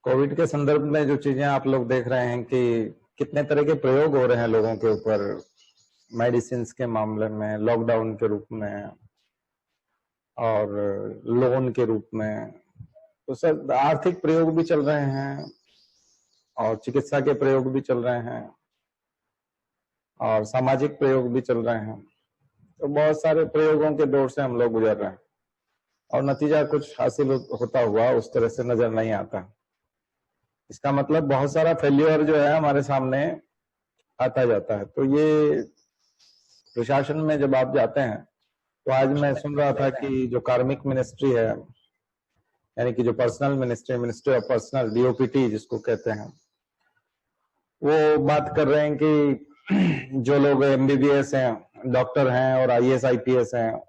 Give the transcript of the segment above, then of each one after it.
Covid के संदर्भ में जो चीजें आप लोग देख रहे हैं कि कितने तरह के प्रयोग हो रहे हैं लोगों के ऊपर, मेडिसिन के मामले में, लॉकडाउन के रूप में और लोन के रूप में, तो सब आर्थिक प्रयोग भी चल रहे हैं और चिकित्सा के प्रयोग भी चल रहे हैं और सामाजिक प्रयोग भी चल रहे हैं। तो बहुत सारे प्रयोगों के दौर से हम लोग गुजर रहे हैं और नतीजा कुछ हासिल होता हुआ उस तरह से नजर नहीं आता। इसका मतलब बहुत सारा फेल्यूर जो है हमारे सामने आता जाता है। तो ये प्रशासन में जब आप जाते हैं तो आज मैं सुन रहा था कि जो कार्मिक मिनिस्ट्री है, यानी कि जो personal ministry, ministry of personal, DOPT जिसको कहते हैं, वो बात कर रहे हैं कि जो लोग एमबीबीएस हैं, डॉक्टर हैं और आईएएस आईपीएस हैं,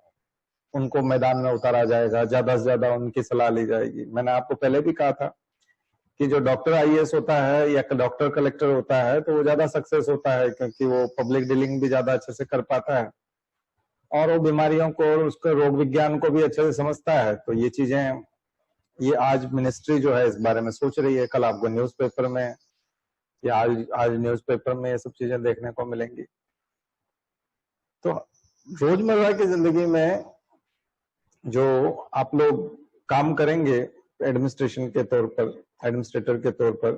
उनको मैदान में उतारा जाएगा, ज्यादा से ज्यादा उनकी सलाह ली जाएगी। मैंने आपको पहले भी कहा था कि जो डॉक्टर आईएएस होता है या डॉक्टर कलेक्टर होता है तो वो ज्यादा सक्सेस होता है, क्योंकि वो पब्लिक डीलिंग भी ज्यादा अच्छे से कर पाता है और वो बीमारियों को और उसके रोग विज्ञान को भी अच्छे से समझता है। तो ये चीजें, ये आज मिनिस्ट्री जो है इस बारे में सोच रही है। कल आपको न्यूज़पेपर में या आज न्यूज़पेपर में ये सब चीजें देखने को मिलेंगी। तो रोजमर्रा की जिंदगी में जो आप लोग काम करेंगे एडमिनिस्ट्रेशन के तौर पर, एडमिनिस्ट्रेटर के तौर पर,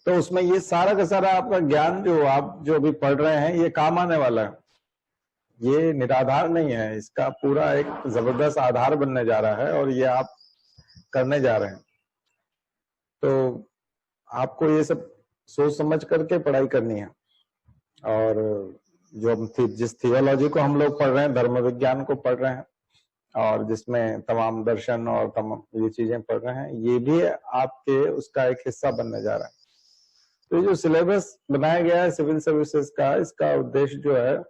तो उसमें ये सारा का सारा आपका ज्ञान जो आप जो अभी पढ़ रहे हैं ये काम आने वाला है। ये निराधार नहीं है, इसका पूरा एक जबरदस्त आधार बनने जा रहा है और ये आप करने जा रहे हैं। तो आपको ये सब सोच समझ करके पढ़ाई करनी है। और जो जिस थियोलॉजी को हम लोग पढ़ रहे हैं, धर्म विज्ञान को पढ़ रहे हैं और जिसमें तमाम दर्शन और तमाम ये चीजें पढ़ रहे हैं, ये भी आपके उसका एक हिस्सा बनने जा रहा है। तो ये जो सिलेबस बनाया गया है सिविल सर्विसेज का, इसका उद्देश्य जो है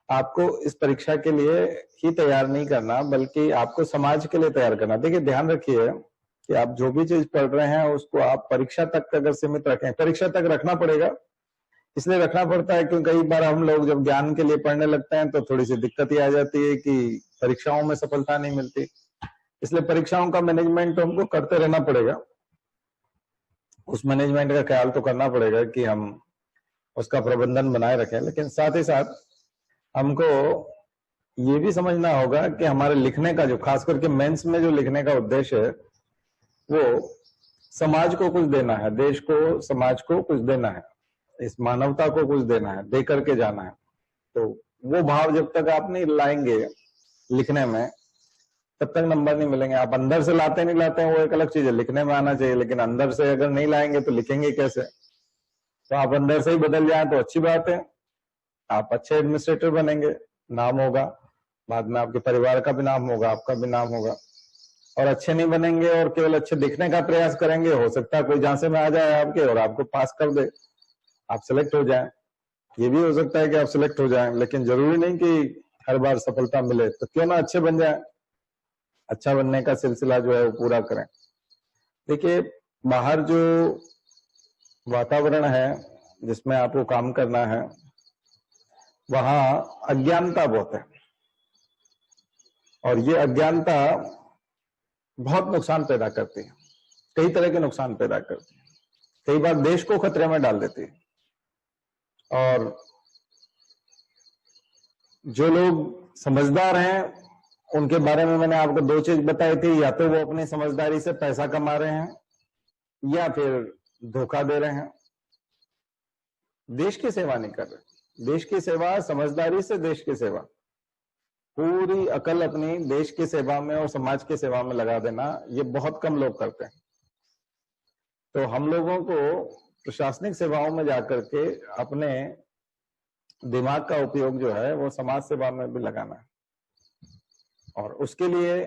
आपको इस परीक्षा के लिए ही तैयार नहीं करना, बल्कि आपको समाज के लिए तैयार करना। देखिए, ध्यान रखिए कि आप जो भी चीज पढ़ रहे हैं उसको आप परीक्षा तक अगर सीमित रखें, परीक्षा तक रखना पड़ेगा। इसलिए रखना पड़ता है क्योंकि कई बार हम लोग जब ज्ञान के लिए पढ़ने लगते हैं तो थोड़ी सी दिक्कत ही आ जाती है कि परीक्षाओं में सफलता नहीं मिलती। इसलिए परीक्षाओं का मैनेजमेंट तो हमको करते रहना पड़ेगा। उस मैनेजमेंट का ख्याल तो करना पड़ेगा कि हम उसका प्रबंधन बनाए रखें, लेकिन साथ ही साथ हमको ये भी समझना होगा कि हमारे लिखने का जो, खास करके मेंस में जो लिखने का उद्देश्य है वो समाज को कुछ देना है, देश को, समाज को कुछ देना है, इस मानवता को कुछ देना है, दे करके जाना है। तो वो भाव जब तक आप नहीं लाएंगे लिखने में तब तक नंबर नहीं मिलेंगे। आप अंदर से लाते नहीं लाते हैं वो एक अलग चीज है, लिखने में आना चाहिए, लेकिन अंदर से अगर नहीं लाएंगे तो लिखेंगे कैसे? तो आप अंदर से ही बदल जाए तो अच्छी बात है, आप अच्छे एडमिनिस्ट्रेटर बनेंगे, नाम होगा, बाद में आपके परिवार का भी नाम होगा, आपका भी नाम होगा। और अच्छे नहीं बनेंगे और केवल अच्छे दिखने का प्रयास करेंगे, हो सकता है कोई झांसे में आ जाए आपके और आपको पास कर दे, आप सिलेक्ट हो जाएं। ये भी हो सकता है कि आप सिलेक्ट हो जाएं, लेकिन जरूरी नहीं कि हर बार सफलता मिले। तो क्यों ना अच्छे बन जाए, अच्छा बनने का सिलसिला जो है वो पूरा करें। देखिए, बाहर जो वातावरण है जिसमें आपको काम करना है, वहां अज्ञानता बहुत है और ये अज्ञानता बहुत नुकसान पैदा करती है, कई तरह के नुकसान पैदा करती है, कई बार देश को खतरे में डाल देती है। और जो लोग समझदार हैं उनके बारे में मैंने आपको दो चीज बताई थी, या तो वो अपनी समझदारी से पैसा कमा रहे हैं या फिर धोखा दे रहे हैं, देश की सेवा नहीं कर रहे। देश की सेवा, समझदारी से देश की सेवा, पूरी अकल अपनी देश की सेवा में और समाज की सेवा में लगा देना, ये बहुत कम लोग करते हैं। तो हम लोगों को प्रशासनिक सेवाओं में जाकर के अपने दिमाग का उपयोग जो है वो समाज सेवा में भी लगाना है और उसके लिए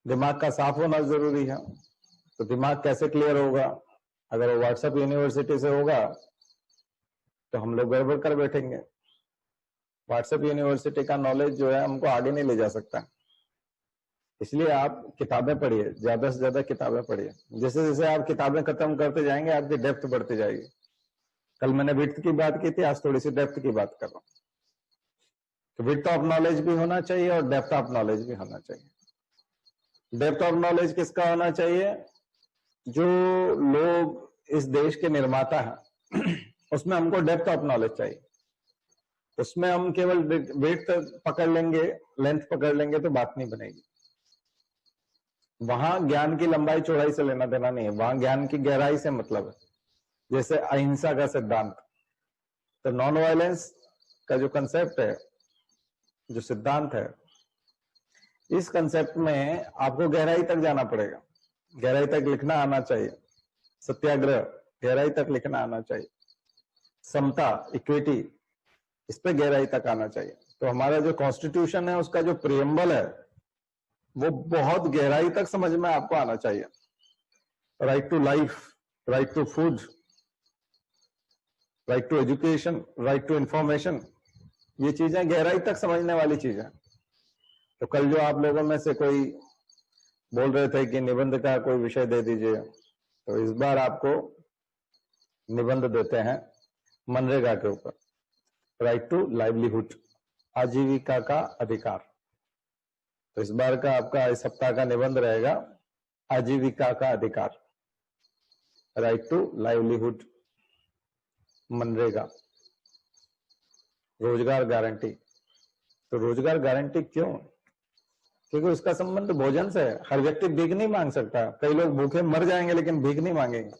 दिमाग का साफ होना जरूरी है। तो दिमाग कैसे क्लियर होगा? अगर वो व्हाट्सएप यूनिवर्सिटी से होगा तो हम लोग गड़बड़ कर बैठेंगे। व्हाट्सएप यूनिवर्सिटी का नॉलेज जो है हमको आगे नहीं ले जा सकता। इसलिए आप किताबें पढ़िए, ज्यादा से ज्यादा किताबें पढ़िए। जैसे जैसे आप किताबें खत्म करते जाएंगे आपकी डेप्थ बढ़ती जाएगी। कल मैंने विड्थ की बात की थी, आज थोड़ी सी डेप्थ की बात कर रहा हूँ। तो विड्थ ऑफ नॉलेज भी होना चाहिए और डेप्थ ऑफ नॉलेज भी होना चाहिए। डेप्थ ऑफ नॉलेज किसका होना चाहिए? जो लोग इस देश के निर्माता हैं उसमें हमको डेप्थ ऑफ नॉलेज चाहिए। उसमें हम केवल वेट पकड़ लेंगे, लेंथ पकड़ लेंगे तो बात नहीं बनेगी। वहां ज्ञान की लंबाई चौड़ाई से लेना देना नहीं है, वहां ज्ञान की गहराई से मतलब है। जैसे अहिंसा का सिद्धांत, तो नॉन वायलेंस का जो कंसेप्ट है, जो सिद्धांत है, इस कंसेप्ट में आपको गहराई तक जाना पड़ेगा, गहराई तक लिखना आना चाहिए। सत्याग्रह, गहराई तक लिखना आना चाहिए। समता, इक्विटी, इस पे गहराई तक आना चाहिए। तो हमारा जो कॉन्स्टिट्यूशन है उसका जो प्रियम्बल है वो बहुत गहराई तक समझ में आपको आना चाहिए। Right to life, right to food, right to education, right to information, ये चीजें गहराई तक समझने वाली चीजें। तो कल जो आप लोगों में से कोई बोल रहे थे कि निबंध का कोई विषय दे दीजिए, तो इस बार आपको निबंध देते हैं मनरेगा के ऊपर, राइट टू लाइवलीहुड, आजीविका का अधिकार। तो इस बार का आपका इस सप्ताह का निबंध रहेगा आजीविका का अधिकार, राइट टू लाइवलीहुड, मनरेगा, रोजगार गारंटी। तो रोजगार गारंटी क्यों? क्योंकि उसका संबंध भोजन से है। हर व्यक्ति भीख नहीं मांग सकता। कई लोग भूखे मर जाएंगे लेकिन भीख नहीं मांगेंगे,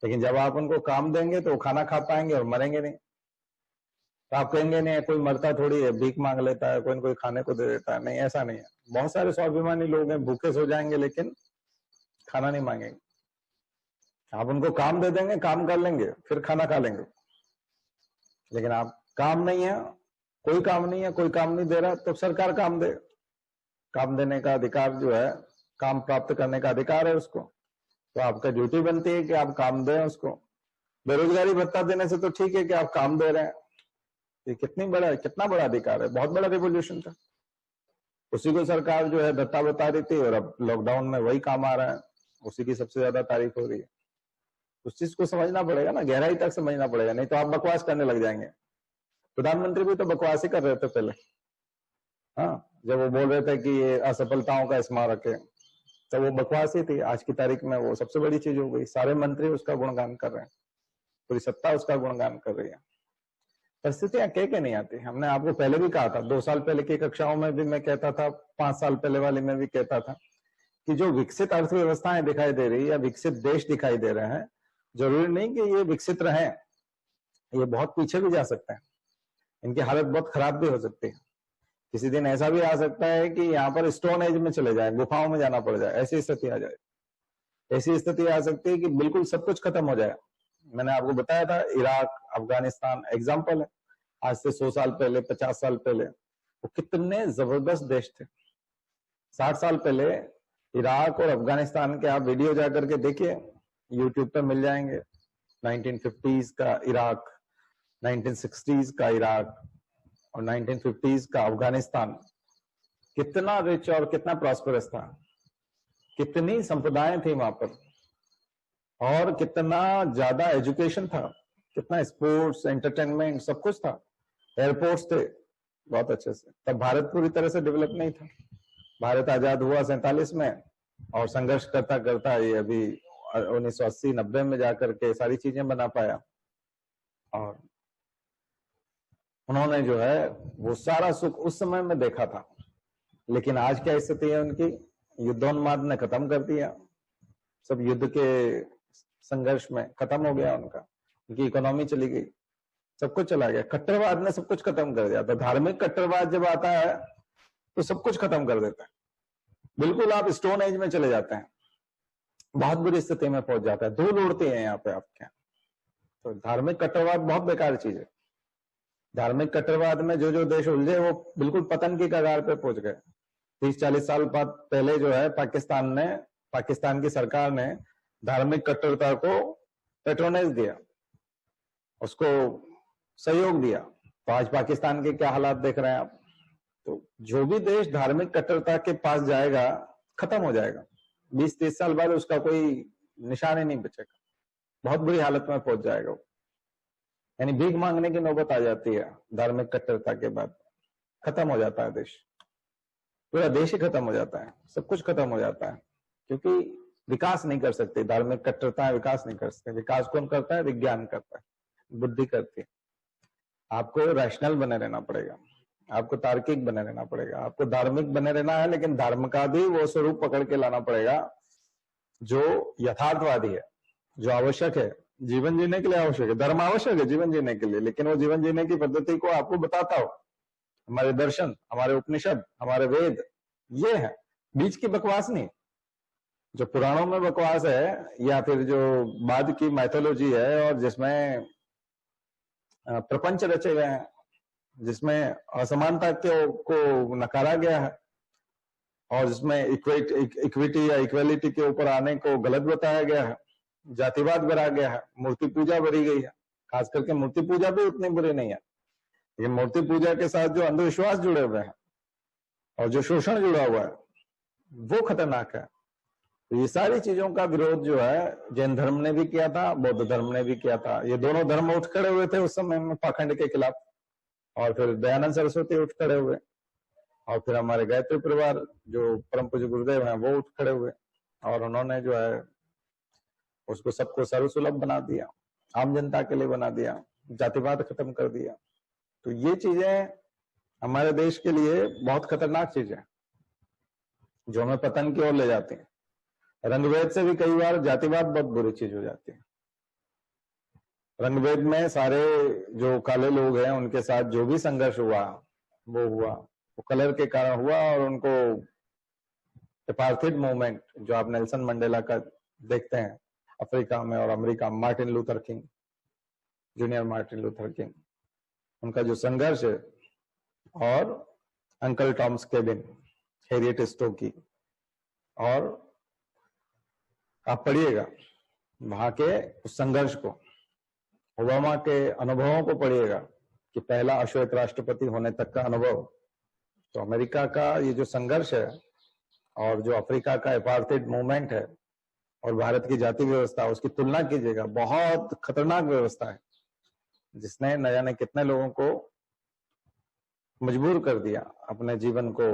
लेकिन जब आप उनको काम देंगे तो वो खाना खा पाएंगे और मरेंगे नहीं। तो आप कहेंगे नहीं कोई मरता थोड़ी है, भीख मांग लेता है, कोई न कोई खाने को दे देता है। नहीं, ऐसा नहीं है। बहुत सारे स्वाभिमानी लोग हैं, भूखे सो जाएंगे लेकिन खाना नहीं मांगेंगे। आप उनको काम दे देंगे, काम कर लेंगे, फिर खाना खा लेंगे। लेकिन आप काम नहीं है, कोई काम नहीं है, कोई काम नहीं दे रहा, तो सरकार काम दे। काम देने का अधिकार जो है, काम प्राप्त करने का अधिकार है उसको, तो आपका ड्यूटी बनती है कि आप काम दें उसको। बेरोजगारी भत्ता देने से तो ठीक है कि आप काम दे रहे हैं, ये कितना बड़ा अधिकार है, बहुत बड़ा रिवोल्यूशन था। उसी को सरकार जो है भत्ता बता रही थी और अब लॉकडाउन में वही काम आ रहा है, उसी की सबसे ज्यादा तारीफ हो रही है। उस चीज को समझना पड़ेगा ना, गहराई तक समझना पड़ेगा, नहीं तो आप बकवास करने लग जाएंगे। प्रधानमंत्री भी तो बकवास ही कर रहे थे पहले, हाँ, जब वो बोल रहे थे कि ये असफलताओं का स्मारक है, तो वो बकवास ही थी। आज की तारीख में वो सबसे बड़ी चीज हो गई, सारे मंत्री उसका गुणगान कर रहे हैं, पूरी सत्ता उसका गुणगान कर रही है। परिस्थितियां कह के नहीं आती। हमने आपको पहले भी कहा था, 2 साल पहले की कक्षाओं में भी मैं कहता था, 5 साल पहले वाली में भी कहता था कि जो विकसित अर्थव्यवस्थाएं दिखाई दे रही है या विकसित देश दिखाई दे रहे हैं, जरूरी नहीं कि ये विकसित रहे, ये बहुत पीछे भी जा सकते हैं, इनकी हालत बहुत खराब भी हो सकती है। किसी दिन ऐसा भी आ सकता है कि यहाँ पर स्टोन एज में चले जाए, गुफाओं में जाना पड़ जाए, ऐसी स्थिति आ जाए। ऐसी स्थिति आ सकती है कि बिल्कुल सब कुछ खत्म हो जाए। मैंने आपको बताया था, इराक, अफगानिस्तान एग्जाम्पल है। आज से 100 साल पहले, 50 साल पहले वो कितने जबरदस्त देश थे। 60 साल पहले इराक और अफगानिस्तान के आप वीडियो जाकर के देखिए, यूट्यूब पर मिल जाएंगे। 1950s का इराक, 1960s का इराक और 1950s का अफगानिस्तान कितना रिच और कितना प्रॉस्परस था, कितनी संपदाएं थी वहां पर, और कितना ज्यादा एजुकेशन था, कितना स्पोर्ट्स, एंटरटेनमेंट, सब कुछ था। एयरपोर्ट्स थे बहुत अच्छे से। तब भारत पूरी तरह से डेवलप नहीं था। भारत आजाद हुआ 47 में और संघर्ष करता करता ये अभी 1980-90 में जाकर के सारी चीजें बना पाया। और उन्होंने जो है वो सारा सुख उस समय में देखा था। लेकिन आज क्या स्थिति है उनकी? युद्धोन्माद ने खत्म कर दिया, सब युद्ध के संघर्ष में खत्म हो गया उनका, उनकी इकोनॉमी चली गई, सब कुछ चला गया। कट्टरवाद ने सब कुछ खत्म कर दिया। तो धार्मिक कट्टरवाद जब आता है तो सब कुछ खत्म कर देता है, बिल्कुल आप स्टोन एज में चले जाते हैं, बहुत बुरी स्थिति में पहुंच जाता है, धूल उड़ती है यहाँ पे आपके। तो धार्मिक कट्टरवाद बहुत बेकार चीज है। धार्मिक कट्टरवाद में जो जो देश उलझे वो बिल्कुल पतन की कगार पे पहुंच गए। 30-40 साल बाद पहले जो है पाकिस्तान की सरकार ने धार्मिक कट्टरता को पेट्रोनेज दिया, उसको सहयोग दिया। तो आज पाकिस्तान के क्या हालात देख रहे हैं आप। तो जो भी देश धार्मिक कट्टरता के पास जाएगा खत्म हो जाएगा, 20-30 साल बाद उसका कोई निशान ही नहीं बचेगा, बहुत बुरी हालत में पहुंच जाएगा वो। यानी भीख मांगने की नौबत आ जाती है धार्मिक कट्टरता के बाद, खत्म हो जाता है देश। पूरा देश ही खत्म हो जाता है, सब कुछ खत्म हो जाता है, क्योंकि विकास नहीं कर सकते। धार्मिक कट्टरता विकास नहीं कर सकते। विकास कौन करता है? विज्ञान करता है, बुद्धि करती है। आपको रैशनल बने रहना पड़ेगा, आपको तार्किक बने रहना पड़ेगा, आपको धार्मिक बने रहना है, लेकिन धर्म का भी वो स्वरूप पकड़ के लाना पड़ेगा जो यथार्थवादी है, जो आवश्यक है, जीवन जीने के लिए आवश्यक है। धर्म आवश्यक है जीवन जीने के लिए, लेकिन वो जीवन जीने की पद्धति को आपको बताता हो। हमारे दर्शन, हमारे उपनिषद, हमारे वेद, ये है, बीच की बकवास नहीं। जो पुराणों में बकवास है या फिर जो बाद की मैथोलॉजी है और जिसमें प्रपंच रचे गए हैं, जिसमें असमानता को नकारा गया है और जिसमें इक्विटी या इक्वेलिटी के ऊपर आने को गलत बताया गया है, जातिवाद भरा गया है, मूर्ति पूजा भरी गई है। खास करके मूर्ति पूजा भी उतनी बुरी नहीं है, लेकिन मूर्ति पूजा के साथ जो अंधविश्वास जुड़े हुए हैं और जो शोषण जुड़ा हुआ है वो खतरनाक है। तो ये सारी चीजों का विरोध जो है जैन धर्म ने भी किया था, बौद्ध धर्म ने भी किया था। ये दोनों धर्म उठ खड़े हुए थे उस समय में पाखंड के खिलाफ, और फिर दयानंद सरस्वती उठ खड़े हुए, और फिर हमारे गायत्री परिवार जो परम पूज्य गुरुदेव हैं वो उठ खड़े हुए, और उन्होंने जो है उसको सबको सर्वसुलभ बना दिया, आम जनता के लिए बना दिया, जातिवाद खत्म कर दिया। तो ये चीजें हमारे देश के लिए बहुत खतरनाक चीजें जो हमें पतन की ओर ले जाती हैं। रंगभेद से भी कई बार जातिवाद बहुत बुरी चीज हो जाती है। रंगभेद में सारे जो काले लोग हैं उनके साथ जो भी संघर्ष हुआ वो कलर के कारण हुआ, और उनको एपार्थाइड मूवमेंट जो आप नेल्सन मंडेला का देखते हैं अफ्रीका में और अमेरिका में, Martin Luther king, junior Martin Luther king, उनका जो संघर्ष है, और uncle Tom's cabin, Harriet Schottky, और आप पढ़िएगा वहां के उस संघर्ष को, ओबामा के अनुभवों को पढ़िएगा कि पहला अश्वेत राष्ट्रपति होने तक का अनुभव। तो अमेरिका का ये जो संघर्ष है और जो अफ्रीका का एपार्थाइड मूवमेंट है और भारत की जाति व्यवस्था, उसकी तुलना कीजिएगा, बहुत खतरनाक व्यवस्था है जिसने न जाने कितने लोगों को मजबूर कर दिया अपने जीवन को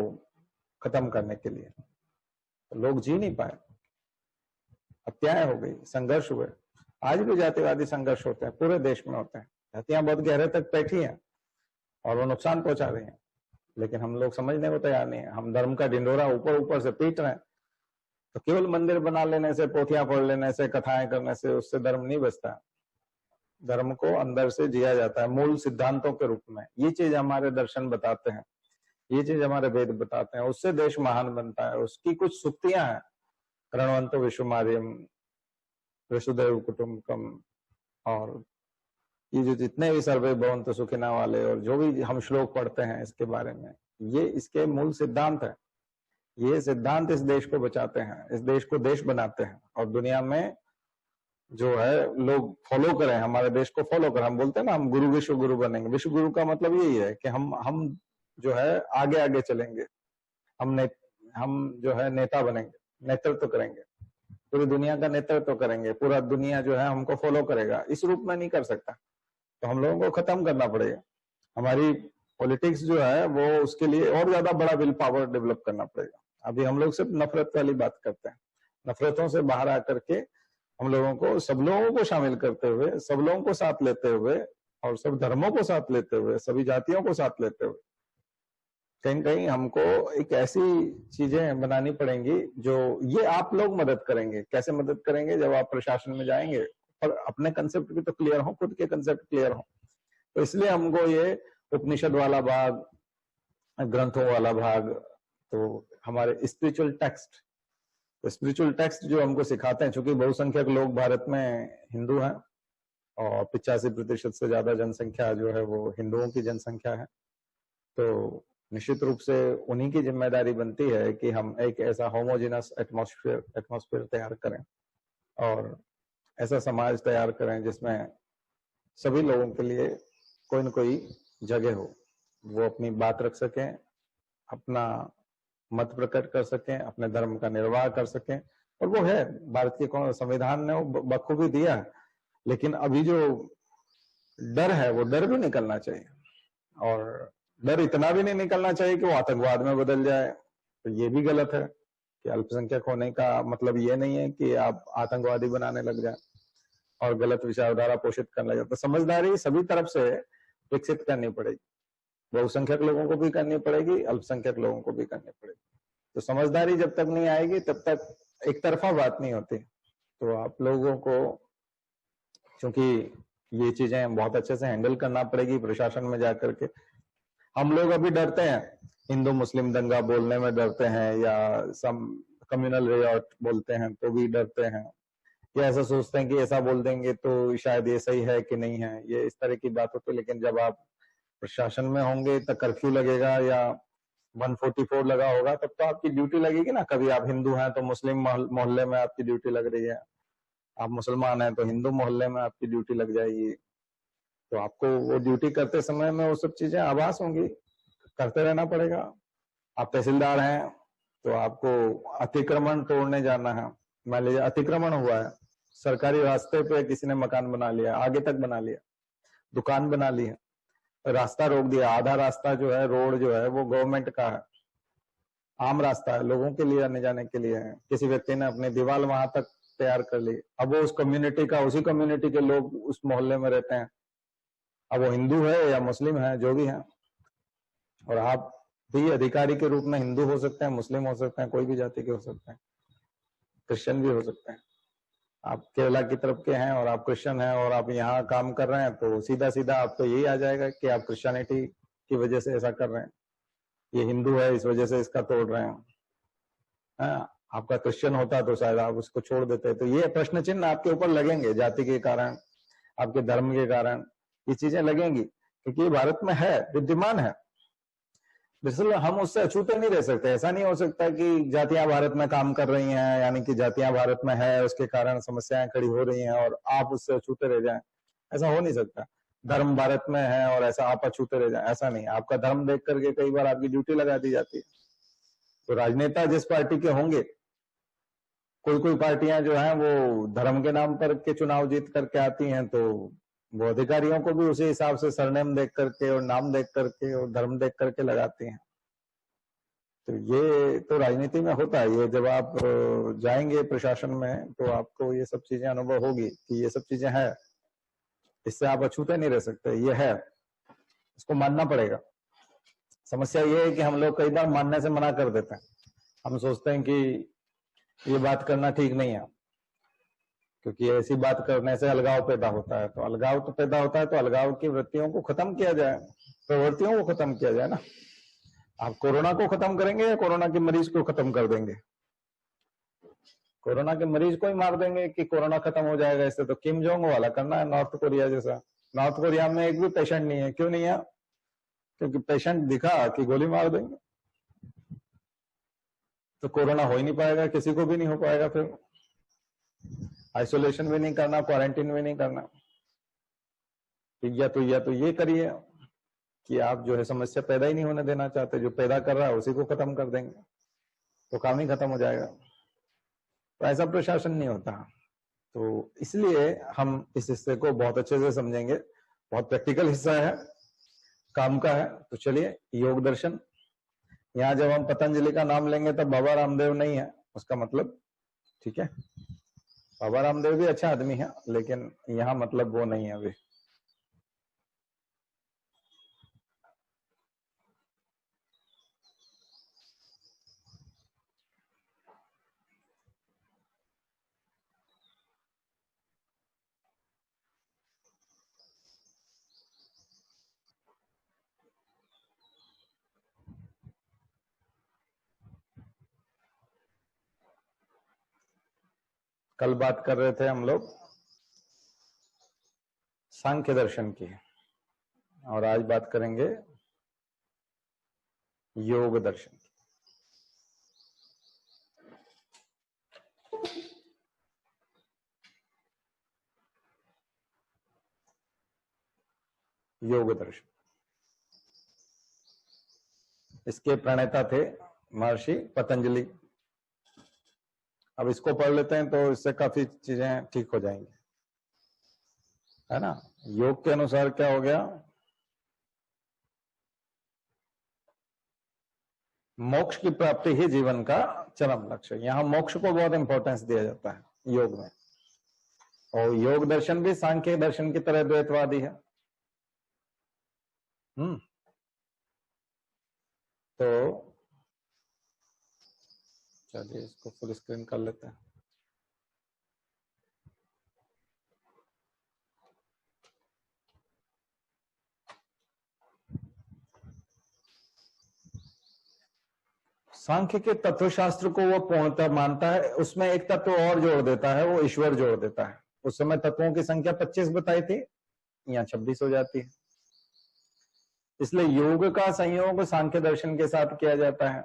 खत्म करने के लिए। तो लोग जी नहीं पाए, हत्याएं हो गई, संघर्ष हुए। आज भी जातिवादी संघर्ष होते हैं, पूरे देश में होते हैं। जातियां बहुत गहरे तक बैठी हैं और वो नुकसान पहुंचा रही हैं, लेकिन हम लोग समझने को तैयार नहीं है। हम धर्म का ढिंडोरा ऊपर ऊपर से पीट रहे हैं। तो केवल मंदिर बना लेने से, पोथियां पढ़ लेने से, कथाएं करने से उससे धर्म नहीं बचता। धर्म को अंदर से जिया जाता है मूल सिद्धांतों के रूप में। ये चीज हमारे दर्शन बताते हैं, ये चीज हमारे वेद बताते हैं। उससे देश महान बनता है। उसकी कुछ सुक्तियां हैं, रणवंतो विश्वमार्यम, वसुधैव कुटुंबकम, और ये जो जितने भी सर्वे भवन्तु सुखिनः वाले और जो भी हम श्लोक पढ़ते हैं इसके बारे में, ये इसके मूल सिद्धांत है। ये सिद्धांत इस देश को बचाते हैं, इस देश को देश बनाते हैं, और दुनिया में जो है लोग फॉलो करें, हमारे देश को फॉलो करें। हम बोलते हैं ना, हम गुरु विश्व गुरु बनेंगे। विश्व गुरु का मतलब यही है कि हम जो है आगे आगे चलेंगे, हम जो है नेता बनेंगे, नेतृत्व करेंगे, पूरी दुनिया का नेतृत्व करेंगे, पूरा दुनिया जो है हमको फॉलो करेगा। इस रूप में नहीं कर सकता, तो हम लोगों को खत्म करना पड़ेगा। हमारी पॉलिटिक्स जो है वो उसके लिए और ज्यादा बड़ा विल पावर डेवलप करना पड़ेगा। अभी हम लोग सिर्फ नफरत वाली बात करते हैं। नफरतों से बाहर आकर के हम लोगों को, सब लोगों को शामिल करते हुए, सब लोगों को साथ लेते हुए, और सब धर्मों को साथ लेते हुए, सभी जातियों को साथ लेते हुए, कहीं न कहीं हमको एक ऐसी चीजें बनानी पड़ेंगी जो ये आप लोग मदद करेंगे। कैसे मदद करेंगे? जब आप प्रशासन में जाएंगे और अपने कंसेप्ट भी तो क्लियर हो, खुद के कंसेप्ट क्लियर हो। तो इसलिए हमको ये उपनिषद वाला भाग, ग्रंथों वाला भाग, तो हमारे स्पिरिचुअल टेक्स्ट, तो स्पिरिचुअल टेक्स्ट जो हमको सिखाते हैं, चूंकि बहुसंख्यक लोग भारत में हिंदू हैं और 85% से ज्यादा जनसंख्या जो है वो हिंदुओं की जनसंख्या है, तो निश्चित रूप से उन्हीं की जिम्मेदारी बनती है कि हम एक ऐसा होमोजेनस एटमॉस्फेयर तैयार करें और ऐसा समाज तैयार करें जिसमें सभी लोगों के लिए कोई न कोई जगह हो, वो अपनी बात रख सकें, अपना मत प्रकट कर सकें, अपने धर्म का निर्वाह कर सकें। और वो है, भारत के संविधान ने वो बखूबी दिया है। लेकिन अभी जो डर है वो डर भी निकलना चाहिए, और डर इतना भी नहीं निकलना चाहिए कि वो आतंकवाद में बदल जाए, तो ये भी गलत है कि अल्पसंख्यक होने का मतलब ये नहीं है कि आप आतंकवादी बनाने लग जाए और गलत विचारधारा पोषित करने लग जाए। तो समझदारी सभी तरफ से विकसित करनी पड़ेगी, बहुसंख्यक लोगों को भी करनी पड़ेगी, अल्पसंख्यक लोगों को भी करनी पड़ेगी। तो समझदारी जब तक नहीं आएगी तब तक एक तरफा बात नहीं होती। तो आप लोगों को क्योंकि ये चीजें बहुत अच्छे से हैंडल करना पड़ेगी प्रशासन में जाकर के। हम लोग अभी डरते हैं, हिंदू मुस्लिम दंगा बोलने में डरते हैं, या सम कम्युनल रियॉट बोलते हैं तो भी डरते हैं, या ऐसा सोचते हैं कि ऐसा बोल देंगे तो शायद ये सही है कि नहीं है, ये इस तरह की बात होती है। लेकिन जब आप प्रशासन में होंगे तो कर्फ्यू लगेगा या 144 लगा होगा, तब तो आपकी ड्यूटी लगेगी ना। कभी आप हिंदू हैं तो मुस्लिम मोहल्ले में आपकी ड्यूटी लग रही है, आप मुसलमान हैं तो हिंदू मोहल्ले में आपकी ड्यूटी लग जाएगी। तो आपको वो ड्यूटी करते समय में वो सब चीजें आभास होंगी, करते रहना पड़ेगा। आप तहसीलदार हैं तो आपको अतिक्रमण तोड़ने जाना है। मान लीजिए अतिक्रमण हुआ है, सरकारी रास्ते पे किसी ने मकान बना लिया, आगे तक बना लिया, दुकान बना ली है, रास्ता रोक दिया, आधा रास्ता जो है रोड जो है वो गवर्नमेंट का है, आम रास्ता है, लोगों के लिए आने जाने के लिए है। किसी व्यक्ति ने अपनी दीवार वहां तक तैयार कर ली, अब वो उस कम्युनिटी का, उसी कम्युनिटी के लोग उस मोहल्ले में रहते हैं, अब वो हिंदू है या मुस्लिम है जो भी है, और आप भी अधिकारी के रूप में हिंदू हो सकते हैं, मुस्लिम हो सकते हैं, कोई भी जाति के हो सकते हैं, क्रिश्चियन भी हो सकते हैं। आप केरला की तरफ के हैं और आप क्रिश्चियन हैं और आप यहाँ काम कर रहे हैं, तो सीधा सीधा आपको यही आ जाएगा कि आप क्रिश्चियनिटी की वजह से ऐसा कर रहे हैं, ये हिंदू है इस वजह से इसका तोड़ रहे हैं। हाँ, आपका क्रिश्चियन होता तो शायद आप उसको छोड़ देते। तो ये प्रश्न चिन्ह आपके ऊपर लगेंगे, जाति के कारण, आपके धर्म के कारण ये चीजें लगेंगी, क्योंकि ये भारत में है, विद्यमान है। दरअसल हम उससे अछूते नहीं रह सकते। ऐसा नहीं हो सकता कि जातियां भारत में काम कर रही हैं, यानी कि जातियां भारत में है उसके कारण समस्याएं खड़ी हो रही हैं और आप उससे अछूते रह जाएं, ऐसा हो नहीं सकता। धर्म भारत में है और ऐसा आप अछूते रह जाएं, ऐसा नहीं। आपका धर्म देख करके कई बार आपकी ड्यूटी लगा दी जाती है। तो राजनेता जिस पार्टी के होंगे, कोई पार्टियां जो हैं वो धर्म के नाम पर के चुनाव जीत करके आती हैं, तो वो अधिकारियों को भी उसी हिसाब से सरनेम देख करके और नाम देख करके और धर्म देख करके लगाती हैं। तो ये तो राजनीति में होता है। ये जब आप जाएंगे प्रशासन में तो आपको ये सब चीजें अनुभव होगी कि ये सब चीजें हैं, इससे आप अछूते नहीं रह सकते, ये है, इसको मानना पड़ेगा। समस्या ये है कि हम लोग कई बार मानने से मना कर देते हैं। हम सोचते हैं कि ये बात करना ठीक नहीं है, क्योंकि ऐसी बात करने से अलगाव पैदा होता है। तो अलगाव तो पैदा होता है, तो अलगाव की वृत्तियों को खत्म किया जाए, प्रवृत्तियों को खत्म किया जाए ना। आप कोरोना को खत्म करेंगे या कोरोना के मरीज को खत्म कर देंगे? कोरोना के मरीज को ही मार देंगे कि कोरोना खत्म हो जाएगा। इससे तो किम जोंग वाला करना है, नॉर्थ कोरिया जैसा। नॉर्थ कोरिया में एक भी पेशेंट नहीं है, क्यों नहीं है? क्योंकि पेशेंट दिखा कि गोली मार देंगे, तो कोरोना हो ही नहीं पाएगा, किसी को भी नहीं हो पाएगा। फिर आइसोलेशन भी नहीं करना, क्वारंटीन भी नहीं करना। या तो ये करिए कि आप जो है समस्या पैदा ही नहीं होने देना चाहते, जो पैदा कर रहा है उसी को खत्म कर देंगे, तो काम ही खत्म हो जाएगा। तो ऐसा प्रशासन नहीं होता। तो इसलिए हम इस हिस्से को बहुत अच्छे से समझेंगे, बहुत प्रैक्टिकल हिस्सा है, काम का है। तो चलिए, योग दर्शन। यहाँ जब हम पतंजलि का नाम लेंगे तब बाबा रामदेव नहीं है उसका मतलब, ठीक है? बाबा रामदेव भी अच्छा आदमी है, लेकिन यहाँ मतलब वो नहीं है अभी। कल बात कर रहे थे हम लोग सांख्य दर्शन की, और आज बात करेंगे योग दर्शन की। योग दर्शन, इसके प्रणेता थे महर्षि पतंजलि। अब इसको पढ़ लेते हैं तो इससे काफी चीजें ठीक हो जाएंगी, है ना? योग के अनुसार क्या हो गया? मोक्ष की प्राप्ति ही जीवन का चरम लक्ष्य। यहाँ मोक्ष को बहुत इंपॉर्टेंस दिया जाता है योग में। और योग दर्शन भी सांख्य दर्शन की तरह द्वैतवादी है। तो चलिए इसको फुल स्क्रीन कर लेते हैं। सांख्य के तत्वशास्त्र को वो पूर्णतः मानता है, उसमें एक तत्व और जोड़ देता है, वो ईश्वर जोड़ देता है। उस समय तत्वों की संख्या 25 बताई थी, यहाँ 26 हो जाती है। इसलिए योग का संयोग सांख्य दर्शन के साथ किया जाता है।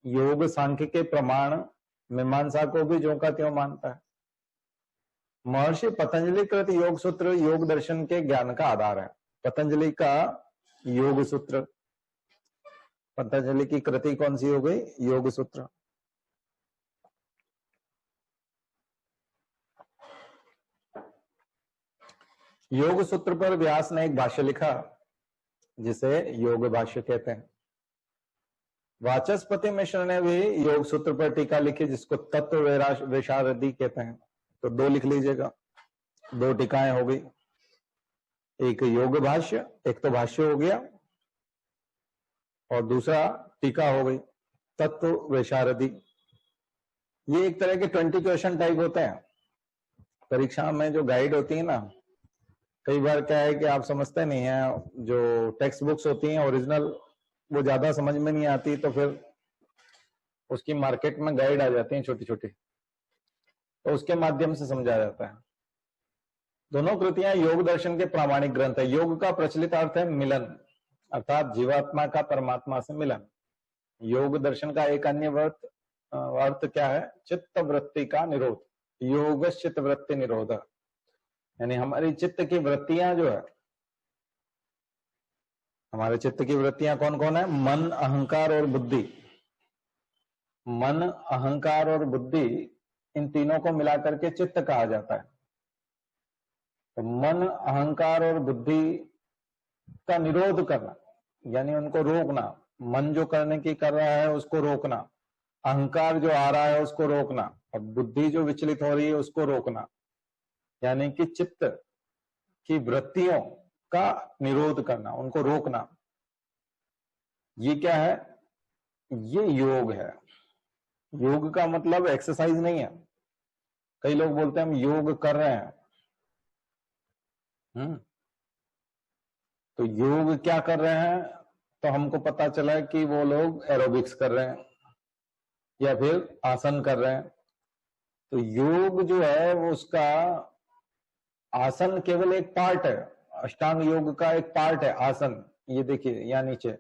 योग सांख्य के प्रमाण मीमांसा को भी ज्यों का त्यों मानता है। महर्षि पतंजलि कृत योग सूत्र योग दर्शन के ज्ञान का आधार है। पतंजलि का योग सूत्र, पतंजलि की कृति कौन सी हो गई? योग सूत्र। योग सूत्र पर व्यास ने एक भाष्य लिखा जिसे योग भाष्य कहते हैं। वाचस्पति मिश्र ने भी योग सूत्र पर टीका लिखी जिसको तत्व विशारदी कहते हैं। तो दो लिख लीजिएगा, दो टीकाएं हो गई, एक योग भाष्य, एक तो भाष्य हो गया और दूसरा टीका हो गई तत्व विशारदी। ये एक तरह के 20 क्वेश्चन टाइप होते हैं। परीक्षा में जो गाइड होती है ना, कई बार क्या है कि आप समझते नहीं है, जो टेक्स्ट बुक्स होती हैं ओरिजिनल वो ज्यादा समझ में नहीं आती, तो फिर उसकी मार्केट में गाइड आ जाती हैं छोटी छोटी, तो उसके माध्यम से समझा जाता है। दोनों कृतियां योग दर्शन के प्रामाणिक ग्रंथ है। योग का प्रचलित अर्थ है मिलन, अर्थात जीवात्मा का परमात्मा से मिलन। योग दर्शन का एक अन्य अर्थ क्या है? चित्त वृत्ति का निरोध। योग चित्त वृत्ति निरोध, यानी हमारी चित्त की वृत्तियां जो है, हमारे चित्त की वृत्तियां कौन कौन है? मन, अहंकार और बुद्धि। मन, अहंकार और बुद्धि, इन तीनों को मिलाकर के चित्त कहा जाता है। तो मन, अहंकार और बुद्धि का निरोध करना, यानी उनको रोकना। मन जो करने की कर रहा है उसको रोकना, अहंकार जो आ रहा है उसको रोकना, और बुद्धि जो विचलित हो रही है उसको रोकना, यानी कि चित्त की वृत्तियों का निरोध करना, उनको रोकना। ये क्या है? ये योग है। योग का मतलब एक्सरसाइज नहीं है। कई लोग बोलते हैं हम योग कर रहे हैं। तो योग क्या कर रहे हैं? तो हमको पता चला है कि वो लोग एरोबिक्स कर रहे हैं या फिर आसन कर रहे हैं। तो योग जो है वो उसका आसन केवल एक पार्ट है, अष्टांग योग का एक पार्ट है आसन। ये देखिए यहाँ नीचे,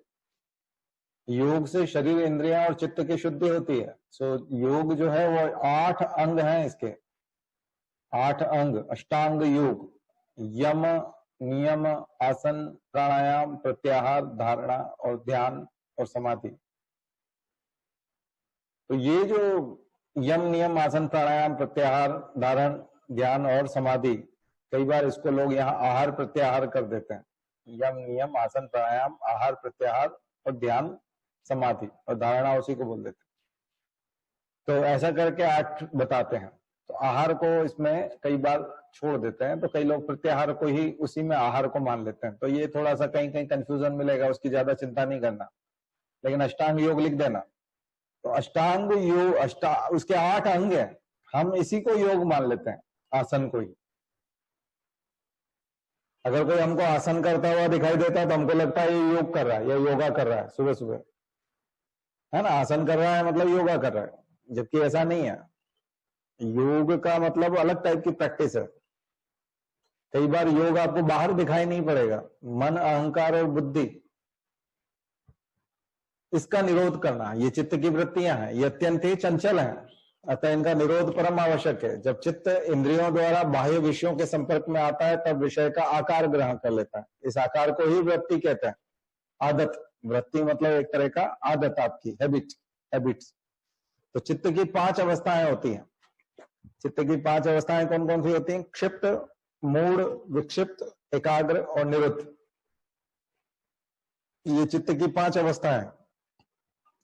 योग से शरीर, इंद्रियां और चित्त की शुद्धि होती है। सो योग जो है वो 8 अंग हैं, इसके 8 अंग अष्टांग योग: यम, नियम, आसन, प्राणायाम, प्रत्याहार, धारणा और ध्यान और समाधि। तो ये जो यम, नियम, आसन, प्राणायाम, प्रत्याहार, धारण, ध्यान और समाधि, कई बार इसको लोग यहाँ आहार प्रत्याहार कर देते हैं। यम, नियम, आसन, प्राणायाम, आहार, प्रत्याहार और ध्यान, समाधि और धारणा उसी को बोल देते हैं। तो ऐसा करके 8 बताते हैं। तो आहार को इसमें कई बार छोड़ देते हैं, तो कई लोग प्रत्याहार को ही उसी में आहार को मान लेते हैं। तो ये थोड़ा सा कहीं कहीं कंफ्यूजन मिलेगा, उसकी ज्यादा चिंता नहीं करना, लेकिन अष्टांग योग लिख देना। तो अष्टांग योग, उसके 8 अंग है, हम इसी को योग मान लेते हैं, आसन को ही। अगर कोई हमको आसन करता हुआ दिखाई देता है तो हमको लगता है ये योग कर रहा है या योगा कर रहा है, सुबह सुबह, है ना। आसन कर रहा है मतलब योगा कर रहा है, जबकि ऐसा नहीं है। योग का मतलब अलग टाइप की प्रैक्टिस है। कई बार योग आपको बाहर दिखाई नहीं पड़ेगा। मन, अहंकार और बुद्धि, इसका निरोध करना, ये चित्त की वृत्तियां हैं, ये अत्यंत ही चंचल हैं, अतः इनका निरोध परम आवश्यक है। जब चित्त इंद्रियों द्वारा बाह्य विषयों के संपर्क में आता है तब विषय का आकार ग्रहण कर लेता है। इस आकार को ही वृत्ति कहते हैं, आदत। वृत्ति मतलब एक तरह का आदत, आपकी हैबिट्स। तो चित्त की 5 अवस्थाएं होती हैं। चित्त की 5 अवस्थाएं कौन कौन सी होती हैं? क्षिप्त, मूढ़, विक्षिप्त, एकाग्र और निरुद्ध। ये चित्त की 5 अवस्थाएं।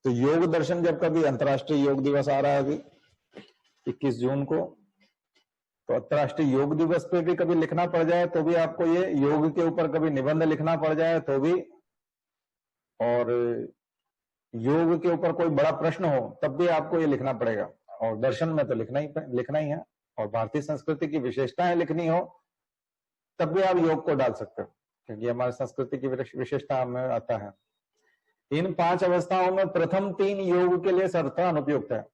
तो योग दर्शन जब कभी अंतर्राष्ट्रीय योग दिवस आ रहा है अभी 21 जून को, तो अंतर्राष्ट्रीय योग दिवस पे भी कभी लिखना पड़ जाए तो भी आपको ये योग के ऊपर कभी निबंध लिखना पड़ जाए तो भी, और योग के ऊपर कोई बड़ा प्रश्न हो तब भी आपको ये लिखना पड़ेगा। और दर्शन में तो लिखना ही है, और भारतीय संस्कृति की विशेषताएं लिखनी हो तब भी आप योग को डाल सकते हो, क्योंकि हमारी संस्कृति की विशेषता में आता है। इन 5 अवस्थाओं में प्रथम 3 योग के लिए सर्वथा अनुपयुक्त है।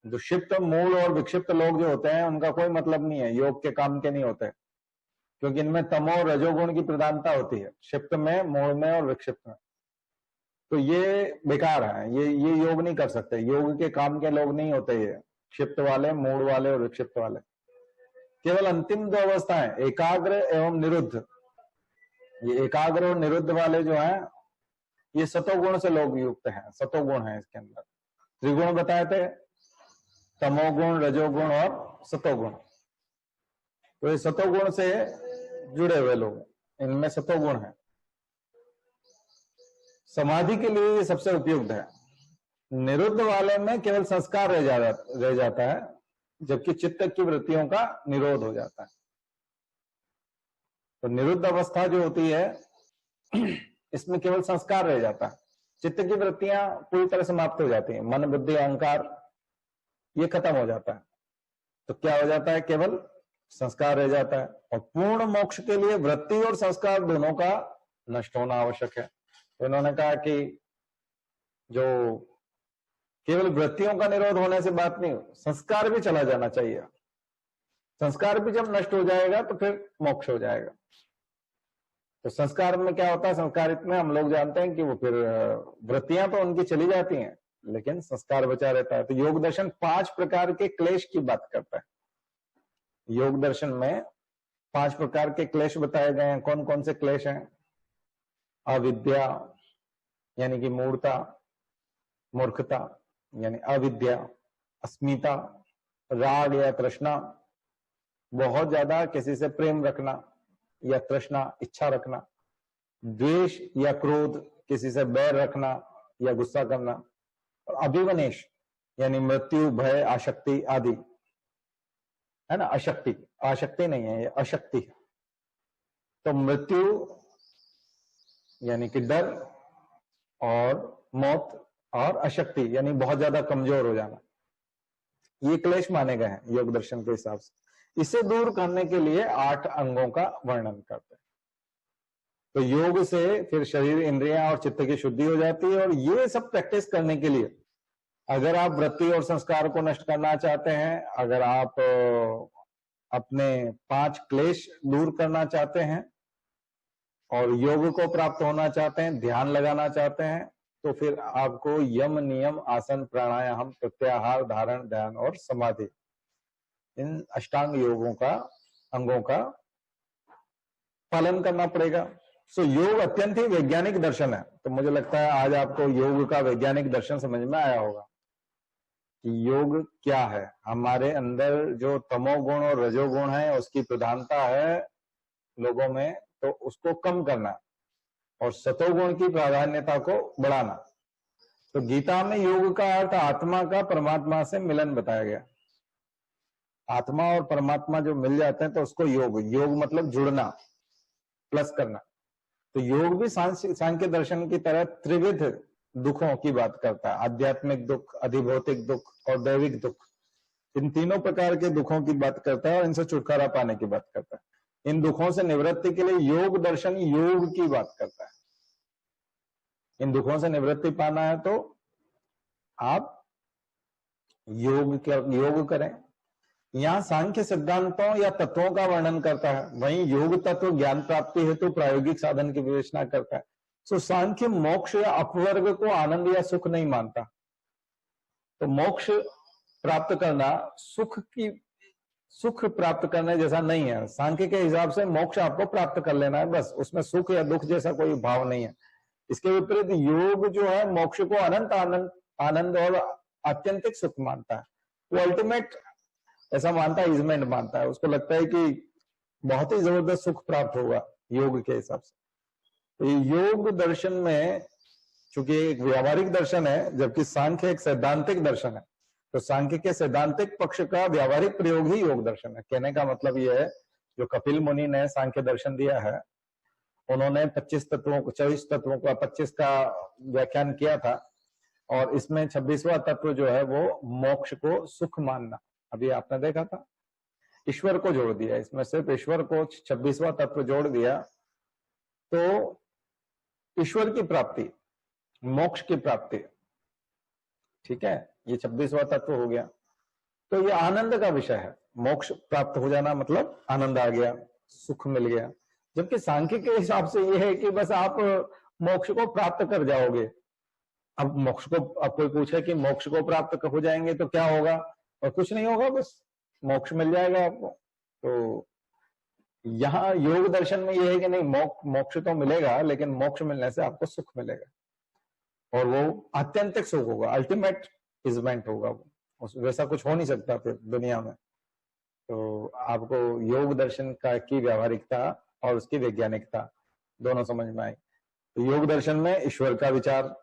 जो क्षिप्त, मूल और विक्षिप्त लोग जो होते हैं उनका कोई मतलब नहीं है, योग के काम के नहीं होते, क्योंकि इनमें तमो और रजोगुण की प्रधानता होती है, क्षिप्त में, मूल में और विक्षिप्त में। तो ये बेकार है, ये योग नहीं कर सकते, योग के काम के लोग नहीं होते ये, क्षिप्त वाले, मूल वाले और विक्षिप्त वाले। केवल अंतिम 2 अवस्थाएं एकाग्र एवं निरुद्ध, ये एकाग्र और निरुद्ध वाले जो हैं ये सतोगुण से लोग युक्त हैं, सतोगुण है इसके अंदर। त्रिगुण बताए थे, तमोगुण, रजोगुण और सतोगुण। तो ये सतोगुण से जुड़े हुए लोग, इनमें सतोगुण है। समाधि के लिए ये सबसे उपयुक्त है। निरुद्ध वाले में केवल संस्कार रह जाता है, जबकि चित्त की वृत्तियों का निरोध हो जाता है। तो निरुद्ध अवस्था जो होती है इसमें केवल संस्कार रह जाता है, चित्त की वृत्तियां पूरी तरह समाप्त हो जाती हैं, मन, बुद्धि, अहंकार ये खत्म हो जाता है। तो क्या हो जाता है, केवल संस्कार रह जाता है। और पूर्ण मोक्ष के लिए वृत्ति और संस्कार दोनों का नष्ट होना आवश्यक है। तो इन्होंने कहा कि जो केवल वृत्तियों का निरोध होने से बात नहीं, संस्कार भी चला जाना चाहिए। संस्कार भी जब नष्ट हो जाएगा तो फिर मोक्ष हो जाएगा। तो संस्कार में क्या होता है, संस्कारित में हम लोग जानते हैं कि वो फिर वृत्तियां तो उनकी चली जाती हैं लेकिन संस्कार बचा रहता है। तो योग दर्शन 5 प्रकार के क्लेश की बात करता है। योग दर्शन में 5 प्रकार के क्लेश बताए गए हैं। कौन कौन से क्लेश हैं? अविद्या यानी कि मूढ़ता, मूर्खता यानी अविद्या, अस्मिता, राग या तृष्णा, बहुत ज्यादा किसी से प्रेम रखना या तृष्णा, इच्छा रखना, द्वेष या क्रोध, किसी से बैर रखना या गुस्सा करना, और अभिवनेश यानी मृत्यु, भय, आसक्ति आदि, है ना। अशक्ति, आसक्ति नहीं है, ये अशक्ति है। तो मृत्यु यानी कि डर, और मौत, और अशक्ति यानी बहुत ज्यादा कमजोर हो जाना, ये क्लेश माने गए हैं योग दर्शन के हिसाब से। इसे दूर करने के लिए 8 अंगों का वर्णन करते हैं। तो योग से फिर शरीर, इंद्रियां और चित्त की शुद्धि हो जाती है। और ये सब प्रैक्टिस करने के लिए अगर आप वृत्ति और संस्कार को नष्ट करना चाहते हैं, अगर आप अपने 5 क्लेश दूर करना चाहते हैं और योग को प्राप्त होना चाहते हैं, ध्यान लगाना चाहते हैं, तो फिर आपको यम, नियम, आसन, प्राणायाम, प्रत्याहार, धारण, ध्यान और समाधि, इन अष्टांग योगों का, अंगों का पालन करना पड़ेगा। सो योग अत्यंत ही वैज्ञानिक दर्शन है। तो मुझे लगता है आज आपको योग का वैज्ञानिक दर्शन समझ में आया होगा कि योग क्या है। हमारे अंदर जो तमोगुण और रजोगुण है उसकी प्रधानता है लोगों में, तो उसको कम करना और सतोगुण की प्राधान्यता को बढ़ाना। तो गीता में योग का अर्थ आत्मा का परमात्मा से मिलन बताया गया। आत्मा और परमात्मा जो मिल जाते हैं तो उसको योग, योग मतलब जुड़ना, प्लस करना। तो योग भी सांख्य दर्शन की तरह त्रिविध दुखों की बात करता है, आध्यात्मिक दुख, अधिभौतिक दुख और दैविक दुख। इन तीनों प्रकार के दुखों की बात करता है और इनसे छुटकारा पाने की बात करता है। इन दुखों से निवृत्ति के लिए योग दर्शन योग की बात करता है। इन दुखों से निवृत्ति पाना है तो आप योग करें। यहां सांख्य सिद्धांतों या तत्वों का वर्णन करता है, वहीं योग तत्व ज्ञान प्राप्ति हेतु प्रायोगिक साधन की विवेचना करता है। सो सांख्य मोक्ष या अपवर्ग को आनंद या सुख नहीं मानता। तो मोक्ष प्राप्त करना सुख प्राप्त करने जैसा नहीं है। सांख्य के हिसाब से मोक्ष आपको प्राप्त कर लेना है, बस। उसमें सुख या दुख जैसा कोई भाव नहीं है। इसके विपरीत योग जो है मोक्ष को अनंत आनंद और आत्यंतिक सुख मानता है। वो अल्टीमेट ऐसा मानता है, इजमेंट मानता है। उसको लगता है कि बहुत ही जबरदस्त सुख प्राप्त होगा योग के हिसाब से। तो योग दर्शन में क्योंकि एक व्यावहारिक दर्शन है जबकि सांख्य एक सैद्धांतिक दर्शन है। तो सांख्य के सैद्धांतिक पक्ष का व्यावहारिक प्रयोग ही योग दर्शन है। कहने का मतलब यह है, जो कपिल मुनि ने सांख्य दर्शन दिया है, उन्होंने 25 तत्वों को 24 तत्वों का 25 का व्याख्यान किया था, और इसमें 26वां तत्व जो है वो मोक्ष को सुख मानना। अभी आपने देखा था, ईश्वर को जोड़ दिया, इसमें सिर्फ ईश्वर को 26वां तत्व जोड़ दिया, तो ईश्वर की प्राप्ति, मोक्ष की प्राप्ति, ठीक है, ये 26वां तत्व हो गया। तो ये आनंद का विषय है, मोक्ष प्राप्त हो जाना मतलब आनंद आ गया, सुख मिल गया। जबकि सांख्य के हिसाब से ये है कि बस आप मोक्ष को प्राप्त कर जाओगे। अब मोक्ष को, अब कोई पूछे कि मोक्ष को प्राप्त हो जाएंगे तो क्या होगा, और कुछ नहीं होगा, बस मोक्ष मिल जाएगा आपको। तो यहाँ योग दर्शन में ये है कि नहीं, मोक्ष तो मिलेगा, लेकिन मोक्ष मिलने से आपको सुख मिलेगा, और वो आत्यंतिक सुख होगा, अल्टीमेट इजमेंट होगा वो, वैसा कुछ हो नहीं सकता फिर दुनिया में। तो आपको योग दर्शन का की व्यावहारिकता और उसकी वैज्ञानिकता दोनों समझ में आई। तो योग दर्शन में ईश्वर का विचार,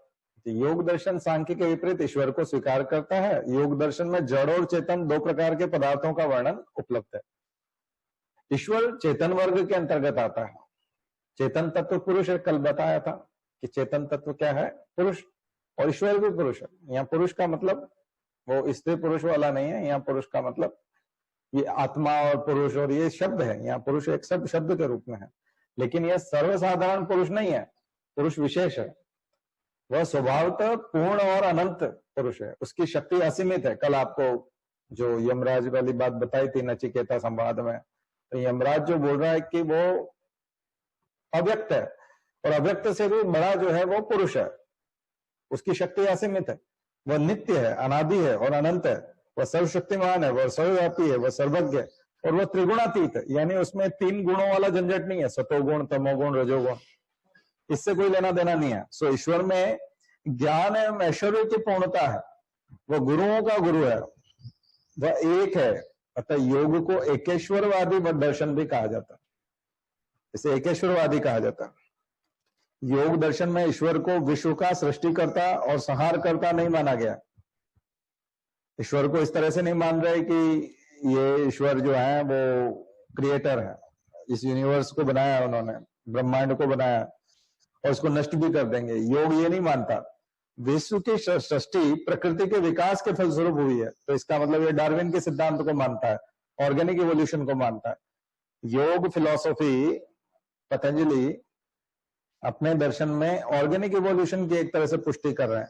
योग दर्शन सांख्य के विपरीत ईश्वर को स्वीकार करता है। योग दर्शन में जड़ और चेतन दो प्रकार के पदार्थों का वर्णन उपलब्ध है। ईश्वर चेतन वर्ग के अंतर्गत आता है। चेतन तत्व पुरुष है, कल बताया था कि चेतन तत्व क्या है, पुरुष, और ईश्वर भी पुरुष है। यहाँ पुरुष का मतलब वो स्त्री पुरुष वाला नहीं है, यहाँ पुरुष का मतलब ये आत्मा और पुरुष और ये शब्द है, यहाँ पुरुष एक शब्द के रूप में है, लेकिन यह सर्वसाधारण पुरुष नहीं है, पुरुष विशेष है। वह स्वभावतः पूर्ण और अनंत पुरुष है, उसकी शक्ति असीमित है। कल आपको जो यमराज वाली बात बताई थी नचिकेता संवाद में, तो यमराज जो बोल रहा है कि वो अव्यक्त है, और अव्यक्त से भी बड़ा जो है वो पुरुष है, उसकी शक्ति असीमित है, वह नित्य है, अनादि है और अनंत है, वह सर्वशक्तिमान है, वह सर्वव्यापी है, वह सर्वज्ञ है, और वह त्रिगुणातीत है। यानी उसमें 3 गुणों वाला झंझट नहीं है, सतोगुण, तमोगुण, रजोगुण, इससे कोई लेना देना नहीं है। सो ईश्वर में ज्ञान एवं ऐश्वर्य की पूर्णता है, वह गुरुओं का गुरु है, वह एक है। अतः योग को एकेश्वरवादी दर्शन भी कहा जाता है, इसे एकेश्वरवादी कहा जाता है। योग दर्शन में ईश्वर को विश्व का सृष्टिकर्ता और संहारकर्ता नहीं माना गया। ईश्वर को इस तरह से नहीं मान रहे कि ये ईश्वर जो है वो क्रिएटर है, इस यूनिवर्स को बनाया उन्होंने, ब्रह्मांड को बनाया और इसको नष्ट भी कर देंगे। योग ये नहीं मानता। विश्व की सृष्टि प्रकृति के विकास के फलस्वरूप हुई है, तो इसका मतलब ये डार्विन के सिद्धांत को मानता है, ऑर्गेनिक इवोल्यूशन को मानता है। योग फिलॉसफी, पतंजलि अपने दर्शन में ऑर्गेनिक इवोल्यूशन की एक तरह से पुष्टि कर रहे हैं।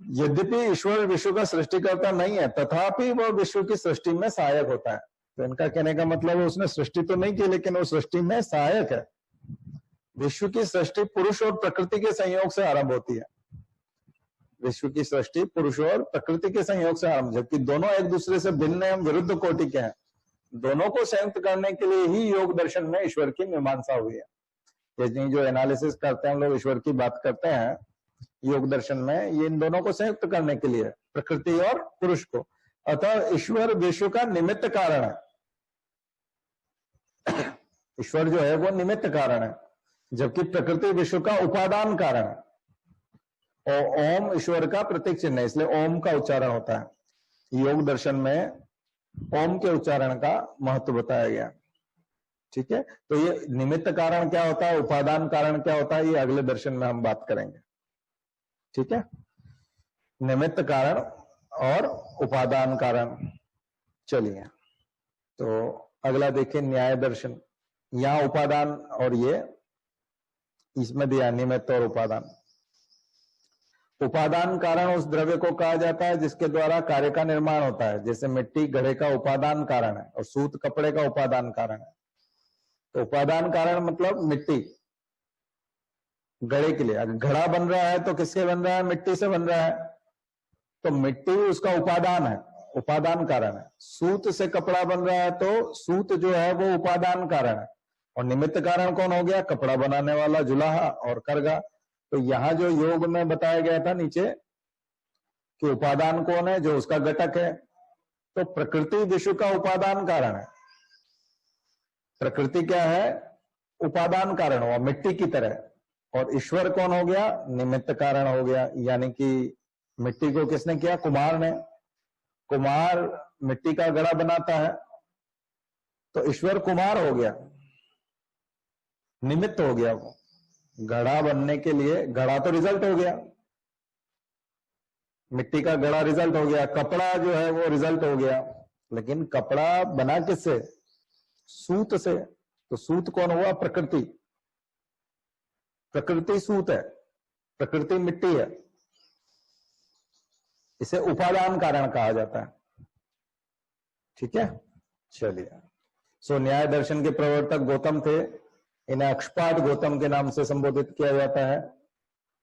यद्यपि ईश्वर विश्व का सृष्टिकर्ता नहीं है, तथापि वह विश्व की सृष्टि में सहायक होता है। तो इनका कहने का मतलब है उसने सृष्टि तो नहीं की, लेकिन वो सृष्टि में सहायक है। विश्व की सृष्टि पुरुष और प्रकृति के संयोग से आरंभ होती है। विश्व की सृष्टि पुरुष और प्रकृति के संयोग से आरंभ, जबकि दोनों एक दूसरे से भिन्न एवं विरुद्ध कोटि के हैं। दोनों को संयुक्त करने के लिए ही योग दर्शन में ईश्वर की मीमांसा हुई है। जो एनालिसिस करते हैं हम लोग, ईश्वर की बात करते हैं योग दर्शन में, ये इन दोनों को संयुक्त करने के लिए, प्रकृति और पुरुष को। अतः ईश्वर विश्व का निमित्त कारण है। ईश्वर जो है वो निमित्त कारण है, जबकि प्रकृति विश्व का उपादान कारण है। और ओम ईश्वर का प्रतीक चिन्ह है, इसलिए ओम का उच्चारण होता है। योग दर्शन में ओम के उच्चारण का महत्व बताया गया। ठीक है, तो ये निमित्त कारण क्या होता है, उपादान कारण क्या होता है, ये अगले दर्शन में हम बात करेंगे। ठीक है, निमित्त कारण और उपादान कारण। चलिए, तो अगला देखिए न्याय दर्शन। यहां उपादान और ये इसमें दिया निमित्त और उपादान। उपादान कारण उस द्रव्य को कहा जाता है जिसके द्वारा कार्य का निर्माण होता है। जैसे मिट्टी घड़े का उपादान कारण है और सूत कपड़े का उपादान कारण है। तो उपादान कारण मतलब मिट्टी घड़े के लिए। अगर घड़ा बन रहा है तो किससे बन रहा है, मिट्टी से बन रहा है, तो मिट्टी उसका उपादान है, उपादान कारण है। सूत से कपड़ा बन रहा है तो सूत जो है वो उपादान कारण है। और निमित्त कारण कौन हो गया, कपड़ा बनाने वाला जुलाहा और करगा। तो यहां जो योग में बताया गया था नीचे कि उपादान कौन है, जो उसका घटक है, तो प्रकृति विश्व का उपादान कारण है। प्रकृति क्या है, उपादान कारण हुआ, मिट्टी की तरह। और ईश्वर कौन हो गया? निमित्त कारण हो गया। यानी कि मिट्टी को किसने किया? कुम्हार ने। कुम्हार मिट्टी का घड़ा बनाता है, तो ईश्वर कुम्हार हो गया, निमित्त हो गया। वो घड़ा बनने के लिए, घड़ा तो रिजल्ट हो गया, मिट्टी का घड़ा रिजल्ट हो गया, कपड़ा जो है वो रिजल्ट हो गया। लेकिन कपड़ा बना किससे? सूत से। तो सूत कौन हुआ? प्रकृति। प्रकृति सूत है, प्रकृति मिट्टी है। इसे उपादान कारण कहा जाता है। ठीक है, चलिए। सो न्याय दर्शन के प्रवर्तक गौतम थे। इन्हें अक्षपाद गौतम के नाम से संबोधित किया जाता है।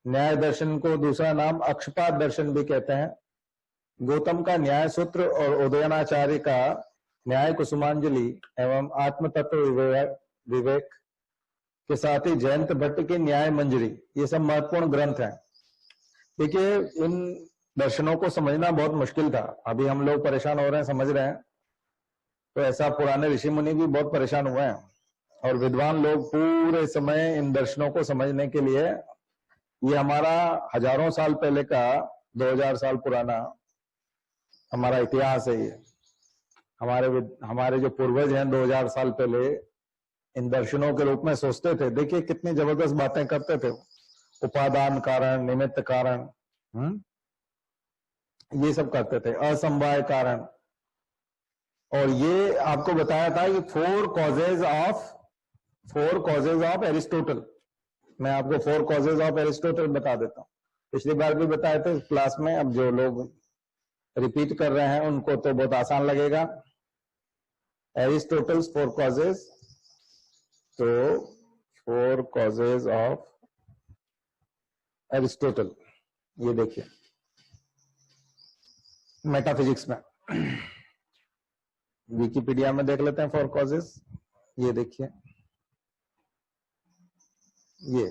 न्याय दर्शन को दूसरा नाम अक्षपाद दर्शन भी कहते हैं। गौतम का न्याय सूत्र और उदयनाचार्य का न्याय कुसुमांजलि एवं आत्म तत्व विवेक के साथ ही जयंत भट्ट की न्याय मंजरी, ये सब महत्वपूर्ण ग्रंथ हैं। देखिए, इन दर्शनों को समझना बहुत मुश्किल था। अभी हम लोग परेशान हो रहे हैं, समझ रहे हैं, तो ऐसा पुराने ऋषि मुनि भी बहुत परेशान हुए हैं। और विद्वान लोग पूरे समय इन दर्शनों को समझने के लिए, ये हमारा हजारों साल पहले का, 2000 साल पुराना हमारा इतिहास है। ये हमारे जो पूर्वज हैं 2000 साल पहले इन दर्शनों के रूप में सोचते थे। देखिए कितनी जबरदस्त बातें करते थे। उपादान कारण, निमित्त कारण, ये सब करते थे, असमवाय कारण। और ये आपको बताया था कि फोर कॉजेज ऑफ एरिस्टोटल। मैं आपको 4 कॉजेज ऑफ एरिस्टोटल बता देता हूँ। पिछली बार भी बताए थे क्लास में, अब जो लोग रिपीट कर रहे हैं उनको तो बहुत आसान लगेगा। Aristotle's 4 causes. तो 4 कॉजेज ऑफ एरिस्टोटल, ये देखिए मेटाफिजिक्स में, विकिपीडिया में देख लेते हैं 4 कॉजेज। ये देखिए, ये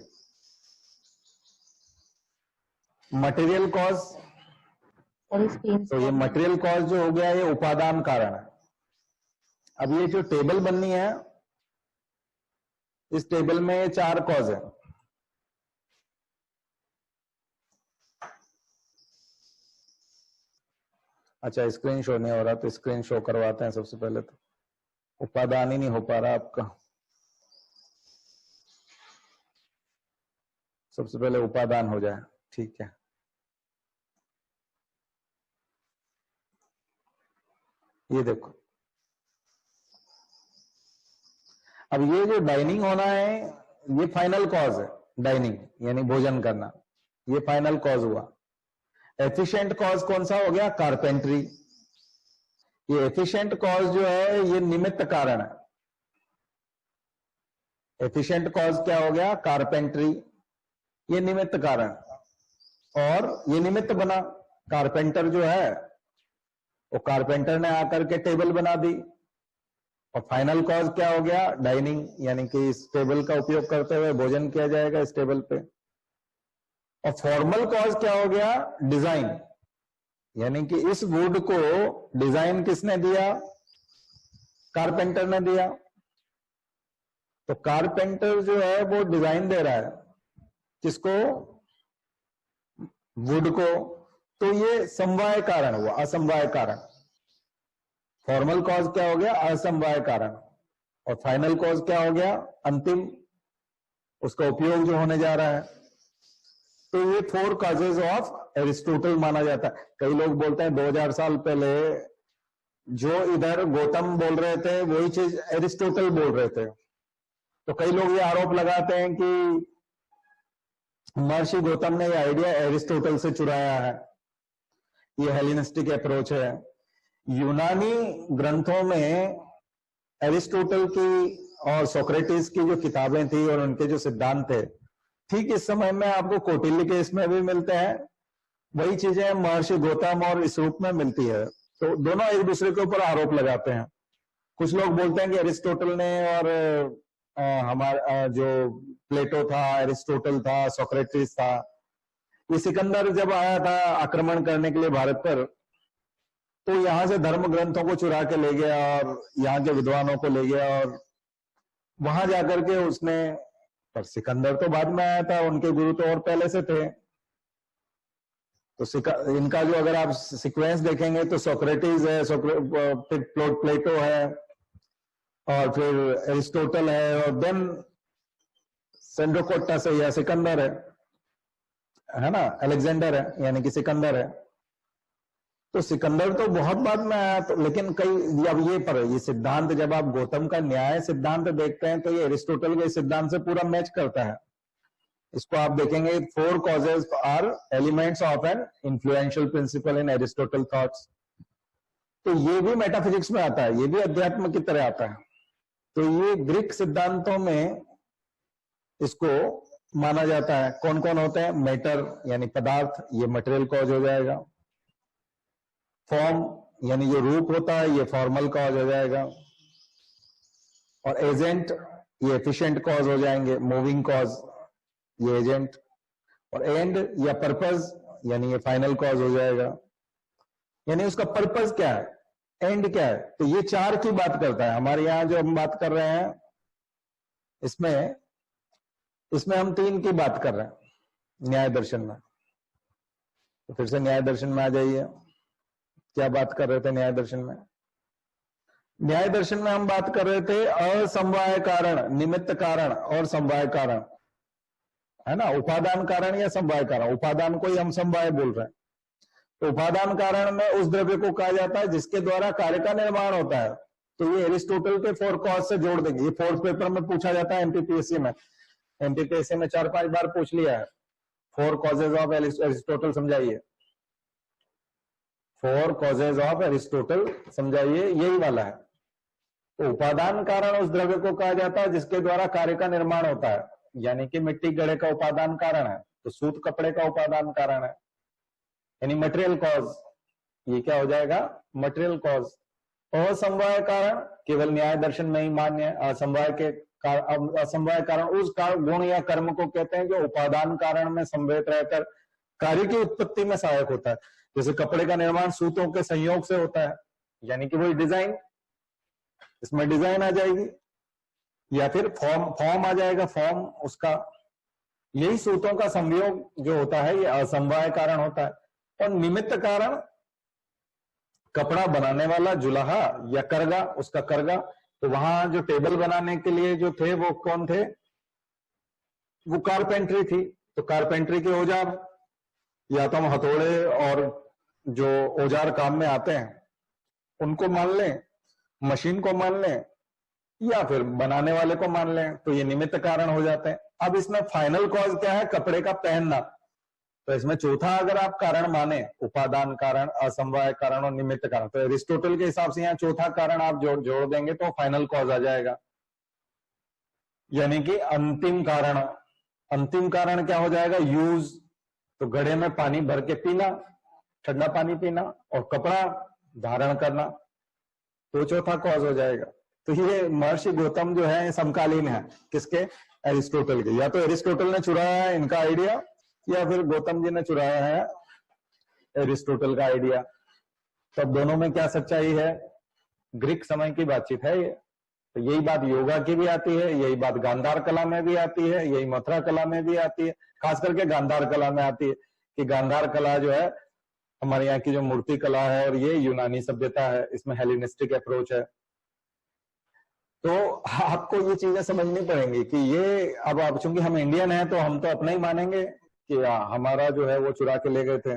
मटेरियल कॉज। तो ये मटेरियल कॉज जो हो गया, ये उपादान कारण है। अब ये जो टेबल बननी है, इस टेबल में ये 4 कॉज है। अच्छा, स्क्रीन शो नहीं हो रहा, तो स्क्रीन शो करवाते हैं सबसे पहले। तो उपादान ही नहीं हो पा रहा आपका। सबसे पहले उपादान हो जाए, ठीक है। ये देखो, अब ये जो डाइनिंग होना है, ये फाइनल कॉज है। डाइनिंग यानी भोजन करना, ये फाइनल कॉज हुआ। एफिशिएंट कॉज कौन सा हो गया? कारपेंट्री। ये एफिशिएंट कॉज जो है, ये निमित्त कारण है। एफिशिएंट कॉज क्या हो गया? कारपेंट्री। ये निमित्त कारण, और ये निमित्त बना। कारपेंटर जो है, वो कारपेंटर ने आकर के टेबल बना दी। और फाइनल कॉज क्या हो गया? डाइनिंग, यानी कि इस टेबल का उपयोग करते हुए भोजन किया जाएगा इस टेबल पे। और फॉर्मल कॉज क्या हो गया? डिजाइन, यानी कि इस वुड को डिजाइन किसने दिया? कारपेंटर ने दिया। तो कारपेंटर जो है वो डिजाइन दे रहा है, किसको? वुड को। तो ये समवाय कारण हुआ, असमवाय कारण। फॉर्मल कॉज क्या हो गया? असमवाय कारण। और फाइनल कॉज क्या हो गया? अंतिम, उसका उपयोग जो होने जा रहा है। तो ये 4 कॉजेज ऑफ एरिस्टोटल माना जाता है। कई लोग बोलते हैं 2000 साल पहले जो इधर गौतम बोल रहे थे, वही चीज एरिस्टोटल बोल रहे थे। तो कई लोग ये आरोप लगाते हैं कि महर्षि गौतम ने ये आइडिया एरिस्टोटल से चुराया है, ये हेलेनिस्टिक अप्रोच है। यूनानी ग्रंथों में एरिस्टोटल की और सोक्रेटिस की जो किताबें थी और उनके जो सिद्धांत थे, ठीक इस समय में आपको कौटिल्य के इसमें भी मिलते हैं। वही चीजें महर्षि गौतम और इस रूप में मिलती है। तो दोनों एक दूसरे के ऊपर आरोप लगाते हैं। कुछ लोग बोलते हैं कि एरिस्टोटल ने और हमारा जो प्लेटो था, एरिस्टोटल था, सोक्रेटिस था, ये सिकंदर जब आया था आक्रमण करने के लिए भारत पर, तो यहां से धर्म ग्रंथों को चुरा के ले गया और यहाँ के विद्वानों को ले गया और वहां जाकर के उसने पर सिकंदर तो बाद में आया था, उनके गुरु तो और पहले से थे। तो इनका जो अगर आप सीक्वेंस देखेंगे तो सोक्रेटिस है, फिर प्लेटो है, और फिर एरिस्टोटल है, और देन सेंड्रोकोट्टस है या सिकंदर है ना, अलेक्जेंडर है यानी कि सिकंदर है। तो सिकंदर तो बहुत बाद में आया, तो लेकिन कई अब ये सिद्धांत जब आप गौतम का न्याय सिद्धांत देखते हैं तो ये एरिस्टोटल के सिद्धांत से पूरा मैच करता है। इसको आप देखेंगे 4 causes are elements of an influential principle in Aristotle thoughts. तो ये भी मेटाफिजिक्स में आता है, ये भी अध्यात्म की तरह आता है। तो ये ग्रीक सिद्धांतों में इसको माना जाता है। कौन कौन होते हैं? मैटर यानी पदार्थ, ये मटेरियल कॉज हो जाएगा। फॉर्म यानी जो रूप होता है, ये फॉर्मल कॉज हो जाएगा। और एजेंट, ये एफिशिएंट कॉज हो जाएंगे, मूविंग कॉज ये एजेंट। और एंड या पर्पस यानी ये फाइनल कॉज हो जाएगा। यानी उसका पर्पस क्या है, एंड क्या है, तो ये 4 की बात करता है। हमारे यहां जो हम बात कर रहे हैं इसमें हम 3 की बात कर रहे हैं न्याय दर्शन में। तो फिर से न्याय दर्शन में आ जाइए। क्या बात कर रहे थे न्याय दर्शन में? न्याय दर्शन में हम बात कर रहे थे असमवाय कारण, निमित्त कारण और समवाय कारण, है ना। उपादान कारण या समवाय कारण, उपादान को ही हम समवाय बोल रहे हैं। तो उपादान कारण में उस द्रव्य को कहा जाता है जिसके द्वारा कार्य का निर्माण होता है। तो ये एरिस्टोटल के 4 कॉज से जोड़ देंगे। ये 4th पेपर में पूछा जाता है एमपीपीएससी में। एमपीपीएससी में 4-5 बार पूछ लिया है। 4 कॉजेज ऑफ एरिस्टोटल समझाइए, 4 कॉजेज ऑफ एरिस्टोटल समझाइए, यही वाला है। तो उपादान कारण उस द्रव्य को कहा जाता है जिसके द्वारा कार्य का निर्माण होता है, यानी कि मिट्टी घड़े का उपादान कारण है, तो सूत कपड़े का उपादान कारण है, यानी मटेरियल कॉज। ये क्या हो जाएगा? Material cause. असमवाय कारण केवल न्याय दर्शन में ही मान्य है। असमवाय कारण उस गुण या कर्म को कहते हैं जो उपादान कारण में संवेद रहकर कार्य की उत्पत्ति में सहायक होता है। जैसे कपड़े का निर्माण सूतों के संयोग से होता है, यानी कि वही डिजाइन, इसमें डिजाइन आ जाएगी, या फिर फॉर्म आ जाएगा, फॉर्म उसका। यही सूतों का संयोग जो होता है, ये असमवाय कारण होता है। और निमित्त कारण कपड़ा बनाने वाला जुलाहा या करगा, उसका करगा। तो वहां जो टेबल बनाने के लिए जो थे वो कौन थे? वो कारपेंट्री थी। तो कारपेंट्री के औजार, या तो हम हथौड़े और जो औजार काम में आते हैं उनको मान लें, मशीन को मान लें, या फिर बनाने वाले को मान लें, तो ये निमित्त कारण हो जाते हैं। अब इसमें फाइनल कॉज क्या है? कपड़े का पहनना। तो इसमें चौथा अगर आप कारण माने, उपादान कारण, असमवाय कारण और निमित्त कारण, तो एरिस्टोटल के हिसाब से यहाँ चौथा कारण आप जोड़ देंगे तो फाइनल कॉज आ जाएगा, यानी कि अंतिम कारण। अंतिम कारण क्या हो जाएगा? यूज। तो घड़े में पानी भर के पीना, ठंडा पानी पीना, और कपड़ा धारण करना, तो चौथा कॉज हो जाएगा। तो ये महर्षि गौतम जो है समकालीन है किसके? एरिस्टोटल के। या तो एरिस्टोटल ने चुराया है इनका आइडिया, या फिर गौतम जी ने चुराया है एरिस्टोटल का आइडिया। तो अब दोनों में क्या सच्चाई है? ग्रीक समय की बातचीत है ये। तो यही बात योगा की भी आती है, यही बात गांधार कला में भी आती है, यही मथुरा कला में भी आती है, खास करके गांधार कला में आती है कि गांधार कला जो है हमारे यहाँ की जो मूर्ति कला है, और ये यूनानी सभ्यता है, इसमें हेलेनिस्टिक अप्रोच है। तो आपको ये चीजें समझनी पड़ेंगी कि ये अब चूंकि हम इंडियन हैं तो हम तो अपना ही मानेंगे कि हमारा जो है वो चुरा के ले गए थे,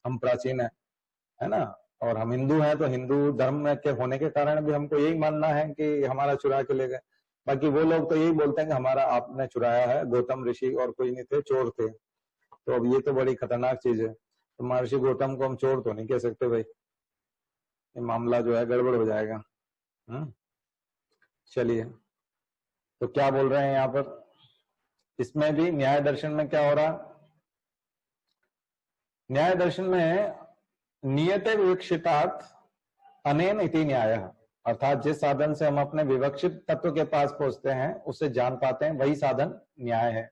हम प्राचीन है ना। और हम हिंदू हैं तो हिंदू धर्म के होने के कारण भी हमको यही मानना है कि हमारा चुरा के ले गए। बाकी वो लोग तो यही बोलते हैं कि हमारा आपने चुराया है, गौतम ऋषि और कोई नहीं थे, चोर थे। तो अब ये तो बड़ी खतरनाक चीज है। तो महर्षि गौतम को हम चोर तो नहीं कह सकते भाई, ये मामला जो है गड़बड़ हो जाएगा। चलिए, तो क्या बोल रहे हैं यहाँ पर? इसमें भी न्याय दर्शन में क्या हो रहा? न्याय दर्शन में नियते विवक्षितात् अनेन इति न्याय, अर्थात जिस साधन से हम अपने विवक्षित तत्व के पास पहुंचते हैं, उससे जान पाते हैं, वही साधन न्याय है।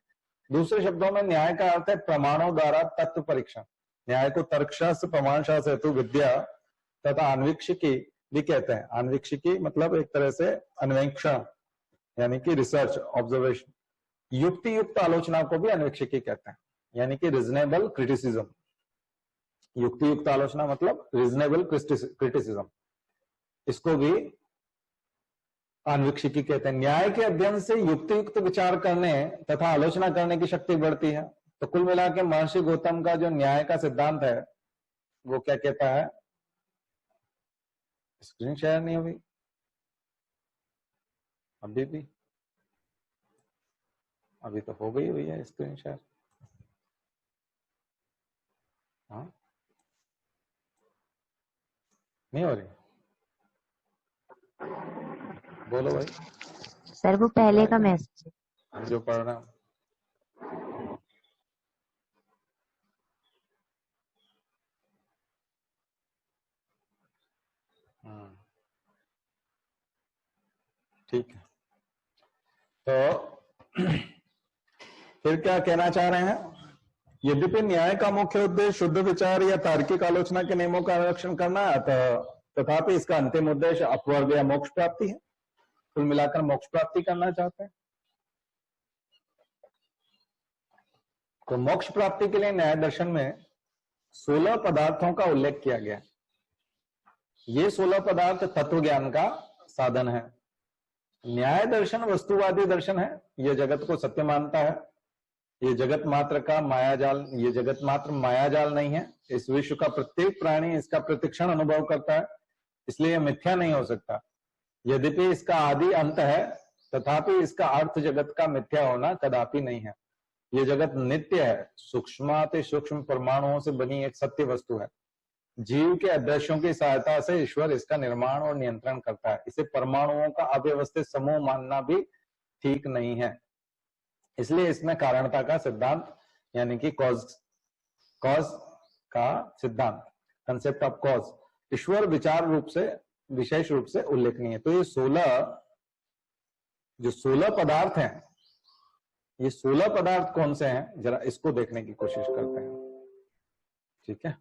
दूसरे शब्दों में न्याय का अर्थ है प्रमाणों द्वारा तत्व परीक्षण। न्याय को तर्कशास्त्र, प्रमाण शास्त्र, हेतु विद्या तथा अन्वीक्षिकी भी कहते हैं। अन्वीक्षिकी मतलब एक तरह से अन्वेक्षण, यानी कि रिसर्च, ऑब्जर्वेशन। युक्ति युक्त आलोचना को भी अन्वेक्षिकी कहते हैं, यानी कि रीजनेबल क्रिटिसिज्म। युक्ति युक्त आलोचना मतलब रीजनेबल क्रिटिसिज्म, इसको भी अन्वेक्षिकी कहते हैं। न्याय के अध्ययन से युक्ति युक्त विचार करने तथा आलोचना करने की शक्ति बढ़ती है। तो कुल मिला के महर्षि गौतम का जो न्याय का सिद्धांत है वो क्या कहता है? स्क्रीन शेयर नहीं हुई अभी भी? अभी तो हो गई भैया स्क्रीन शेयर। हाँ, नहीं हो रही? बोलो भाई। सर वो पहले का मैसेज हम जो पढ़ रहे हैं। ठीक है, तो फिर क्या कहना चाह रहे हैं? यद्यपि न्याय का मुख्य उद्देश्य शुद्ध विचार या तार्किक आलोचना के नियमों का आरक्षण करना है, तथापि इसका अंतिम उद्देश्य अपवर्ग या मोक्ष प्राप्ति है। कुल मिलाकर मोक्ष प्राप्ति करना चाहते हैं। तो मोक्ष प्राप्ति के लिए न्याय दर्शन में 16 पदार्थों का उल्लेख किया गया है। ये 16 पदार्थ तत्व ज्ञान का साधन है। न्याय दर्शन वस्तुवादी दर्शन है। यह जगत को सत्य मानता है। ये जगत मात्र का मायाजाल, ये जगत मात्र मायाजाल नहीं है। इस विश्व का प्रत्येक प्राणी इसका प्रतिक्षण अनुभव करता है, इसलिए मिथ्या नहीं हो सकता। यद्यपि इसका आदि अंत है, तथापि इसका अर्थ जगत का मिथ्या होना कदापि नहीं है। ये जगत नित्य है, सूक्ष्माति सूक्ष्म परमाणुओं से बनी एक सत्य वस्तु है। जीव के अदृश्यों की सहायता से ईश्वर इसका निर्माण और नियंत्रण करता है। इसे परमाणुओं का अव्यवस्थित समूह मानना भी ठीक नहीं है। इसलिए इसमें कारणता का सिद्धांत यानी कि कॉज का सिद्धांत, कंसेप्ट ऑफ कॉज, ईश्वर विचार रूप से विशेष रूप से उल्लेखनीय है। तो ये 16 पदार्थ हैं, ये 16 पदार्थ कौन से हैं, जरा इसको देखने की कोशिश करते हैं। ठीक है,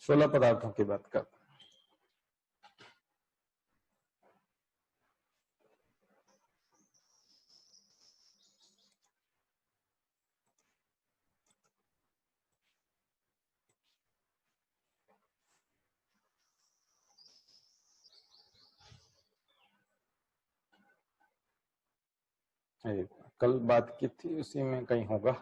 सोलह पदार्थों की बात करते हैं। कल बात की थी उसी में कहीं होगा।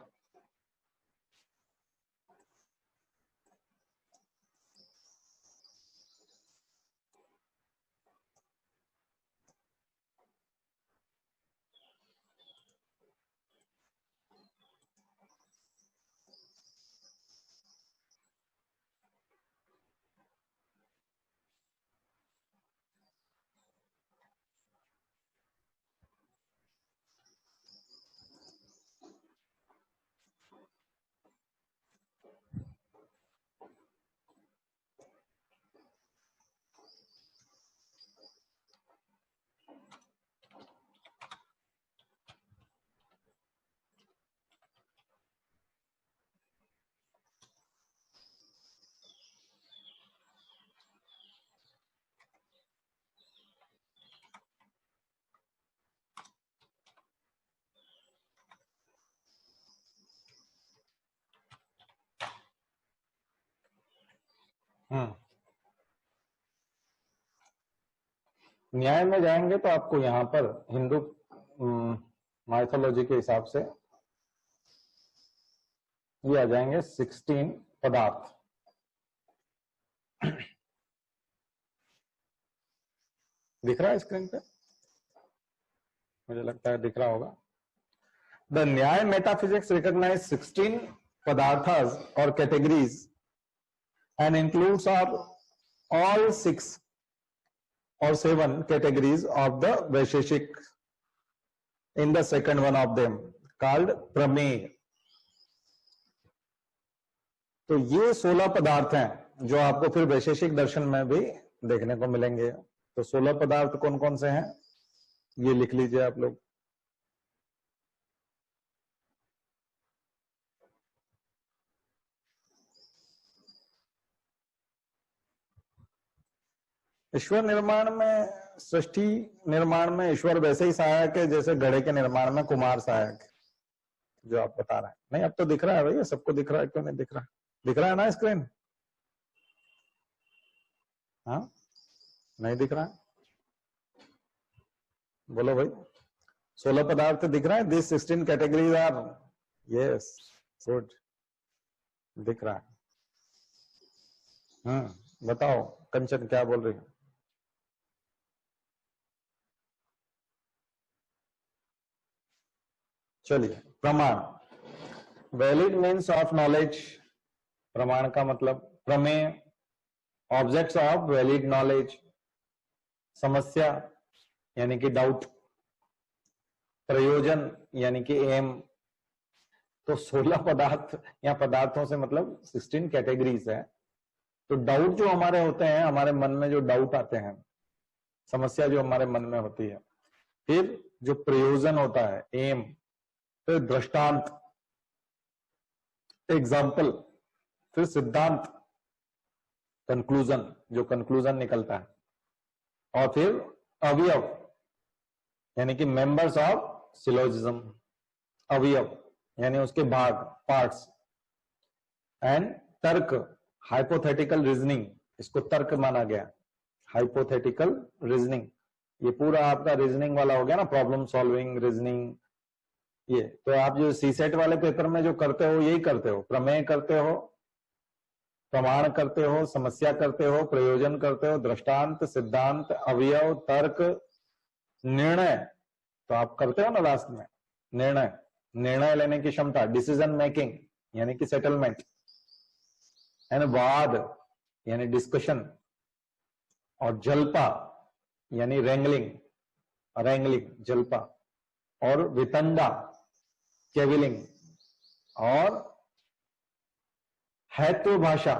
न्याय में जाएंगे तो आपको यहाँ पर हिंदू माइथोलॉजी के हिसाब से ये आ जाएंगे 16 पदार्थ। दिख रहा है स्क्रीन पे? मुझे लगता है दिख रहा होगा। द न्याय metaphysics recognise 16 padarthas or categories and includes all 6 or 7 categories of the Vaisheshik in the second one of them called प्रमेय। तो ये 16 पदार्थ हैं जो आपको फिर वैशेषिक दर्शन में भी देखने को मिलेंगे। तो 16 पदार्थ कौन कौन से हैं ये लिख लीजिए आप लोग। ईश्वर निर्माण में, सृष्टि निर्माण में ईश्वर वैसे ही सहायक है जैसे घड़े के निर्माण में कुमार सहायक है, जो आप बता रहे हैं। नहीं, अब तो दिख रहा है भैया, सबको दिख रहा है, क्यों नहीं दिख रहा? दिख रहा है ना स्क्रीन? हाँ, नहीं दिख रहा है? बोलो भाई। 16 पदार्थ दिख रहा है? This 16 categories are, yes, good, दिख रहा है। बताओ कंचन क्या बोल रही है? चलिए, प्रमाण। Valid means of knowledge. प्रमाण का मतलब प्रमेय, ऑब्जेक्ट्स ऑफ वैलिड नॉलेज, समस्या यानी कि डाउट, प्रयोजन यानी कि एम। तो 16 पदार्थ या पदार्थों से मतलब 16 कैटेगरीज है। तो डाउट जो हमारे होते हैं, हमारे मन में जो डाउट आते हैं, समस्या जो हमारे मन में होती है, फिर जो प्रयोजन होता है, एम, फिर दृष्टांत, एग्जाम्पल, फिर सिद्धांत, कंक्लूजन, जो कंक्लूजन निकलता है, और फिर अवयव यानी कि मेंबर्स ऑफ सिलोजिज्म। अवयव यानी उसके भाग, पार्ट्स, एंड तर्क, हाइपोथेटिकल रीजनिंग, इसको तर्क माना गया, हाइपोथेटिकल रीजनिंग। ये पूरा आपका रीजनिंग वाला हो गया ना, प्रॉब्लम सॉल्विंग, रीजनिंग। ये तो आप जो सीसेट वाले पेपर में जो करते हो, यही करते हो। प्रमेय करते हो, प्रमाण करते हो, समस्या करते हो, प्रयोजन करते हो, दृष्टांत, सिद्धांत, अवयव, तर्क, निर्णय। तो आप करते हो ना लास्ट में निर्णय, निर्णय लेने की क्षमता, डिसीजन मेकिंग यानी कि सेटलमेंट, एंड वाद यानी डिस्कशन, और जल्पा यानी रेंगलिंग, जल्पा, और वितंडा, केविलिंग, और हैत्व भाषा,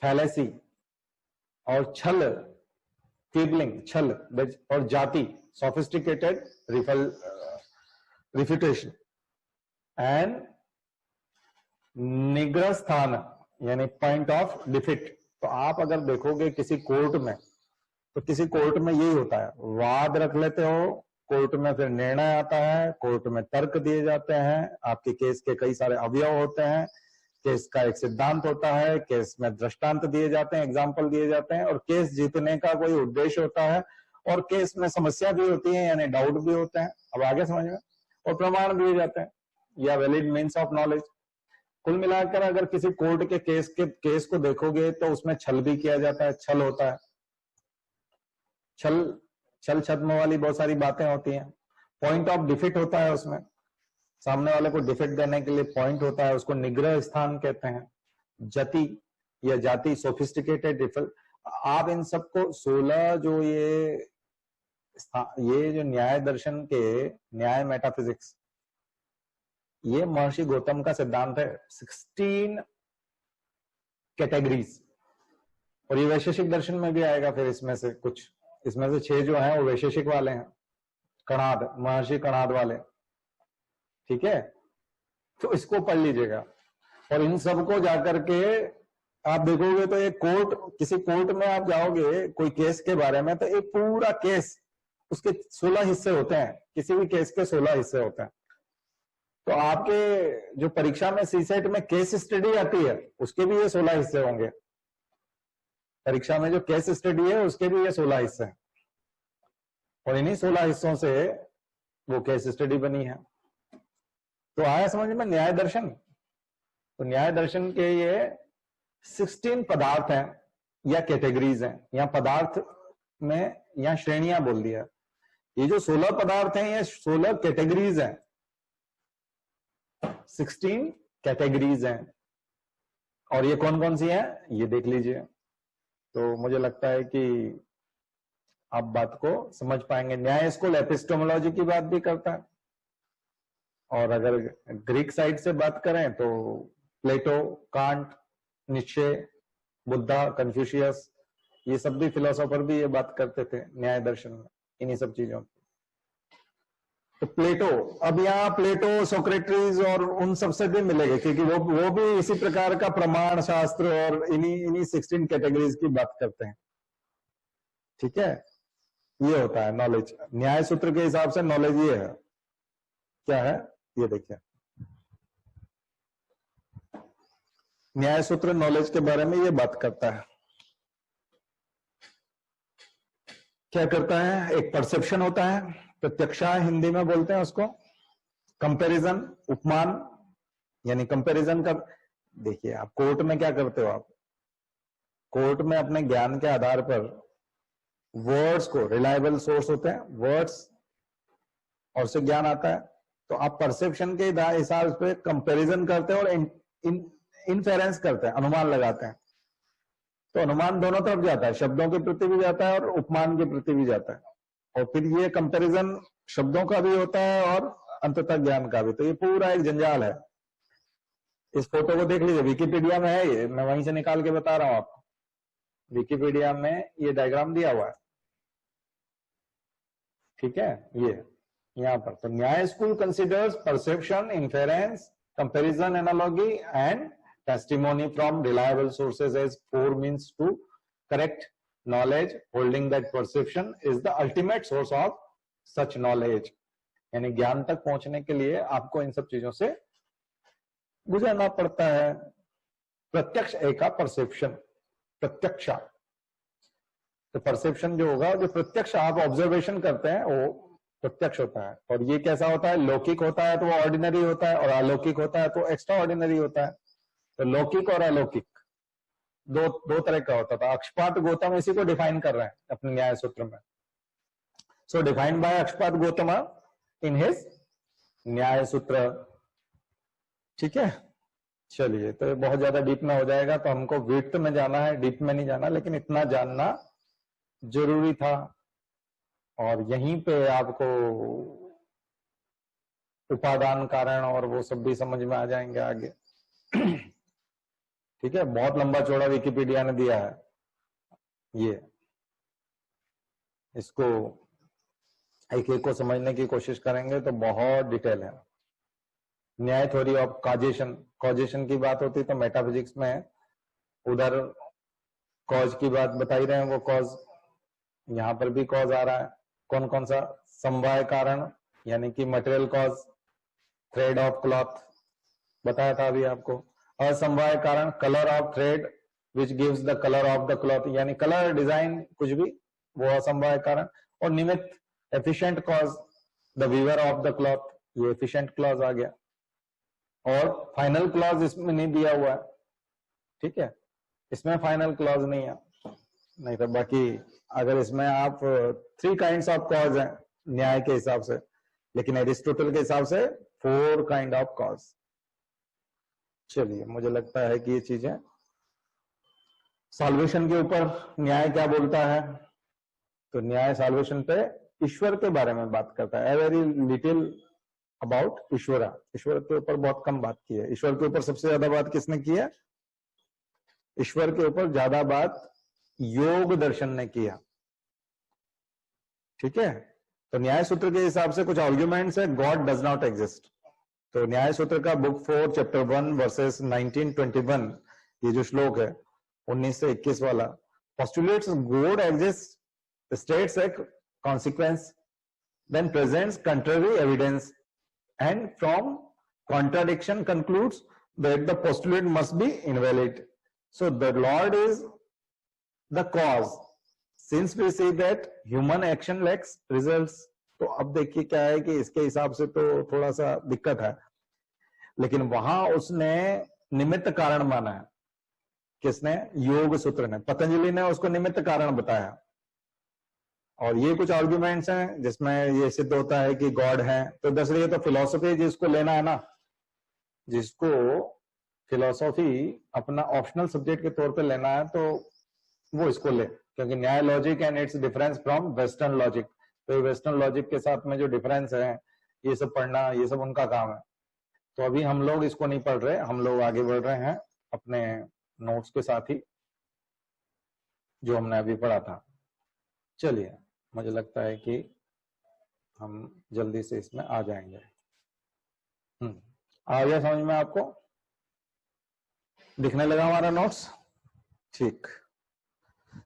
फैलेसी, और छल, क्विबलिंग, छल, और जाति, सोफिस्टिकेटेड रिफ्यूटेशन, एंड निग्रह स्थान यानी पॉइंट ऑफ डिफीट। तो आप अगर देखोगे किसी कोर्ट में, तो किसी कोर्ट में यही होता है, वाद रख लेते हो, कोर्ट में फिर निर्णय आता है, कोर्ट में तर्क दिए जाते हैं, आपके केस के कई सारे अवयव होते हैं, केस का एक सिद्धांत होता है, केस में दृष्टांत दिए जाते हैं, एग्जाम्पल दिए जाते हैं, और केस जीतने का कोई उद्देश्य होता है, और केस में समस्या भी होती है यानी डाउट भी होते हैं। अब आगे समझ में, और प्रमाण दिए जाते हैं या वैलिड मीन्स ऑफ नॉलेज। कुल मिलाकर अगर किसी कोर्ट के केस को देखोगे तो उसमें छल भी किया जाता है, छल होता है, छल छद्म वाली बहुत सारी बातें होती हैं। पॉइंट ऑफ डिफीट होता है, उसमें सामने वाले को डिफीट देने के लिए पॉइंट होता है, उसको निग्रह स्थान कहते हैं। जति या जाति, सोफिस्टिकेटेड। आप इन सबको 16 जो ये जो न्याय दर्शन के, न्याय मेटाफिजिक्स, ये महर्षि गौतम का सिद्धांत है, 16 कैटेगरीज। और ये वैशेषिक दर्शन में भी आएगा फिर इसमें से कुछ, इसमें से 6 जो हैं वो वैशेषिक वाले हैं, कणाद, महर्षि कणाद वाले, ठीक है। तो इसको पढ़ लीजिएगा, और इन सबको जाकर के आप देखोगे तो एक कोर्ट, किसी कोर्ट में आप जाओगे कोई केस के बारे में, तो एक पूरा केस, उसके 16 हिस्से होते हैं, किसी भी केस के 16 हिस्से होते हैं। तो आपके जो परीक्षा में सीसेट में केस स्टडी आती है, उसके भी ये 16 हिस्से होंगे। परीक्षा में जो केस स्टडी है उसके भी ये 16 हिस्से हैं, और इन्हीं 16 हिस्सों से वो केस स्टडी बनी है। तो आया समझ में न्याय दर्शन? तो न्याय दर्शन के ये 16 पदार्थ हैं या कैटेगरीज हैं, या पदार्थ में या श्रेणियां बोल दिया। ये जो 16 पदार्थ हैं ये 16 कैटेगरीज हैं, 16 कैटेगरीज हैं। और ये कौन कौन सी है ये देख लीजिए। तो मुझे लगता है कि आप बात को समझ पाएंगे। न्याय स्कूल एपिस्टोमोलॉजी की बात भी करता है, और अगर ग्रीक साइड से बात करें तो प्लेटो, कांट, नीत्शे, बुद्धा, कन्फ्यूशियस, ये सब भी फिलोसोफर भी ये बात करते थे न्याय दर्शन में, इन्हीं सब चीजों की। तो प्लेटो, अब यहाँ प्लेटो, सोक्रेटिस और उन सबसे भी मिलेगा, क्योंकि वो भी इसी प्रकार का प्रमाण शास्त्र और इन्हीं 16 कैटेगरीज की बात करते हैं। ठीक है, ये होता है नॉलेज। न्याय सूत्र के हिसाब से नॉलेज ये है, क्या है ये देखिए। न्याय सूत्र नॉलेज के बारे में ये बात करता है। क्या करता है, एक परसेप्शन होता है, प्रत्यक्षा हिंदी में बोलते हैं उसको, कंपैरिजन, उपमान, यानी कंपैरिजन का। देखिए आप कोर्ट में क्या करते हो, आप कोर्ट में अपने ज्ञान के आधार पर वर्ड्स को, रिलायबल सोर्स होते हैं वर्ड्स, और से ज्ञान आता है, तो आप परसेप्शन के हिसाब पे कंपैरिजन करते हैं और इनफेरेंस करते हैं, अनुमान लगाते हैं। तो अनुमान दोनों तरफ जाता है, शब्दों के प्रति भी जाता है और उपमान के प्रति भी जाता है, और फिर ये कंपैरिजन शब्दों का भी होता है और अंततः ज्ञान का भी। तो ये पूरा एक जंजाल है। इस फोटो को देख लीजिए, विकिपीडिया में है ये, मैं वहीं से निकाल के बता रहा हूं आपको। विकिपीडिया में ये डायग्राम दिया हुआ है, ठीक है, ये यहां पर। तो Nyaya school considers perception, inference, comparison, analogy and testimony from reliable sources as 4 means to correct knowledge, holding that perception is the ultimate source of such knowledge। यानी ज्ञान तक पहुंचने के लिए आपको इन सब चीजों से गुजरना पड़ता है। प्रत्यक्ष एका परसेप्शन, प्रत्यक्षा, तो परसेप्शन जो होगा, जो प्रत्यक्ष आप ऑब्जर्वेशन करते हैं वो प्रत्यक्ष होता है। और ये कैसा होता है, लौकिक होता है तो वो ऑर्डिनरी होता है, और अलौकिक होता है तो एक्स्ट्रा ऑर्डिनरी होता है। तो लौकिक और अलौकिक दो तरह का होता था। अक्षपाद गौतम इसी को डिफाइन कर रहे हैं अपने न्याय सूत्र में। So defined by Akshapada Gautam in his Nyaya Sutra. ठीक है, चलिए, तो बहुत ज्यादा डीप में हो जाएगा, तो हमको विड्थ में जाना है, डीप में नहीं जाना, लेकिन इतना जानना जरूरी था। और यहीं पे आपको उपादान कारण और वो सब भी समझ में आ जाएंगे आगे। ठीक है, बहुत लंबा चौड़ा विकिपीडिया ने दिया है ये, इसको एक एक को समझने की कोशिश करेंगे तो बहुत डिटेल है। न्याय थ्योरी ऑफ कॉजेशन, कॉजेशन की बात होती तो मेटाफिजिक्स में उधर कॉज की बात बताई रहे हैं, वो कॉज यहाँ पर भी कॉज आ रहा है। कौन कौन सा, समवाय कारण यानी कि material cause, thread of cloth बताया था अभी आपको। असमवाय कारण, colour of thread which gives the colour of the cloth, यानी कलर, डिजाइन, कुछ भी, वो असमवाय कारण। और निमित्त, efficient cause, the weaver of the cloth, ये एफिशिएंट क्लॉज आ गया। और फाइनल क्लॉज इसमें नहीं दिया हुआ है, ठीक है, इसमें फाइनल क्लॉज नहीं है, नहीं तो बाकी अगर इसमें आप 3 काइंड्स ऑफ कॉज है न्याय के हिसाब से, लेकिन एरिस्टोटल के हिसाब से 4 काइंड ऑफ कॉज। चलिए, मुझे लगता है कि ये चीजें, सॉल्वेशन के ऊपर न्याय क्या बोलता है, तो न्याय सॉल्वेशन पे ईश्वर के बारे में बात करता है। वेरी लिटिल अबाउट ईश्वरा, ईश्वर के ऊपर बहुत कम बात की है। ईश्वर के ऊपर सबसे ज्यादा बात किसने की है, ईश्वर के ऊपर ज्यादा बात योग दर्शन ने किया। ठीक है, तो न्याय सूत्र के हिसाब से कुछ आर्ग्यूमेंट्स है, गॉड डज नॉट एग्जिस्ट। तो न्याय सूत्र का बुक 4 चैप्टर 1 वर्सेस 19-21, ये जो श्लोक है 19 से 21 वाला, postulates God exists, states a consequence, then presents contrary evidence, and from contradiction concludes that the postulate must be invalid. So the Lord is the cause, since we see that human action lacks results। तो अब देखिए क्या है कि इसके हिसाब से तो थोड़ा सा दिक्कत है, लेकिन वहां उसने निमित्त कारण माना है। किसने, योग सूत्र ने, पतंजलि ने उसको निमित्त कारण बताया। और ये कुछ आर्ग्यूमेंट्स हैं जिसमें ये सिद्ध होता है कि गॉड है। तो दरअसल ये तो फिलॉसफी जिसको लेना है ना, जिसको फिलोसॉफी अपना ऑप्शनल सब्जेक्ट के तौर पे लेना है तो वो इसको ले, क्योंकि न्याय logic and it's difference from western logic, तो वेस्टर्न लॉजिक के साथ में जो डिफरेंस है ये सब पढ़ना, ये सब उनका काम है। तो अभी हम लोग इसको नहीं पढ़ रहे, हम लोग आगे बढ़ रहे हैं अपने नोट्स के साथ ही जो हमने अभी पढ़ा था। चलिए, मुझे लगता है कि हम जल्दी से इसमें आ जाएंगे। आ गया समझ में आपको? दिखने लगा हमारा नोट्स? ठीक।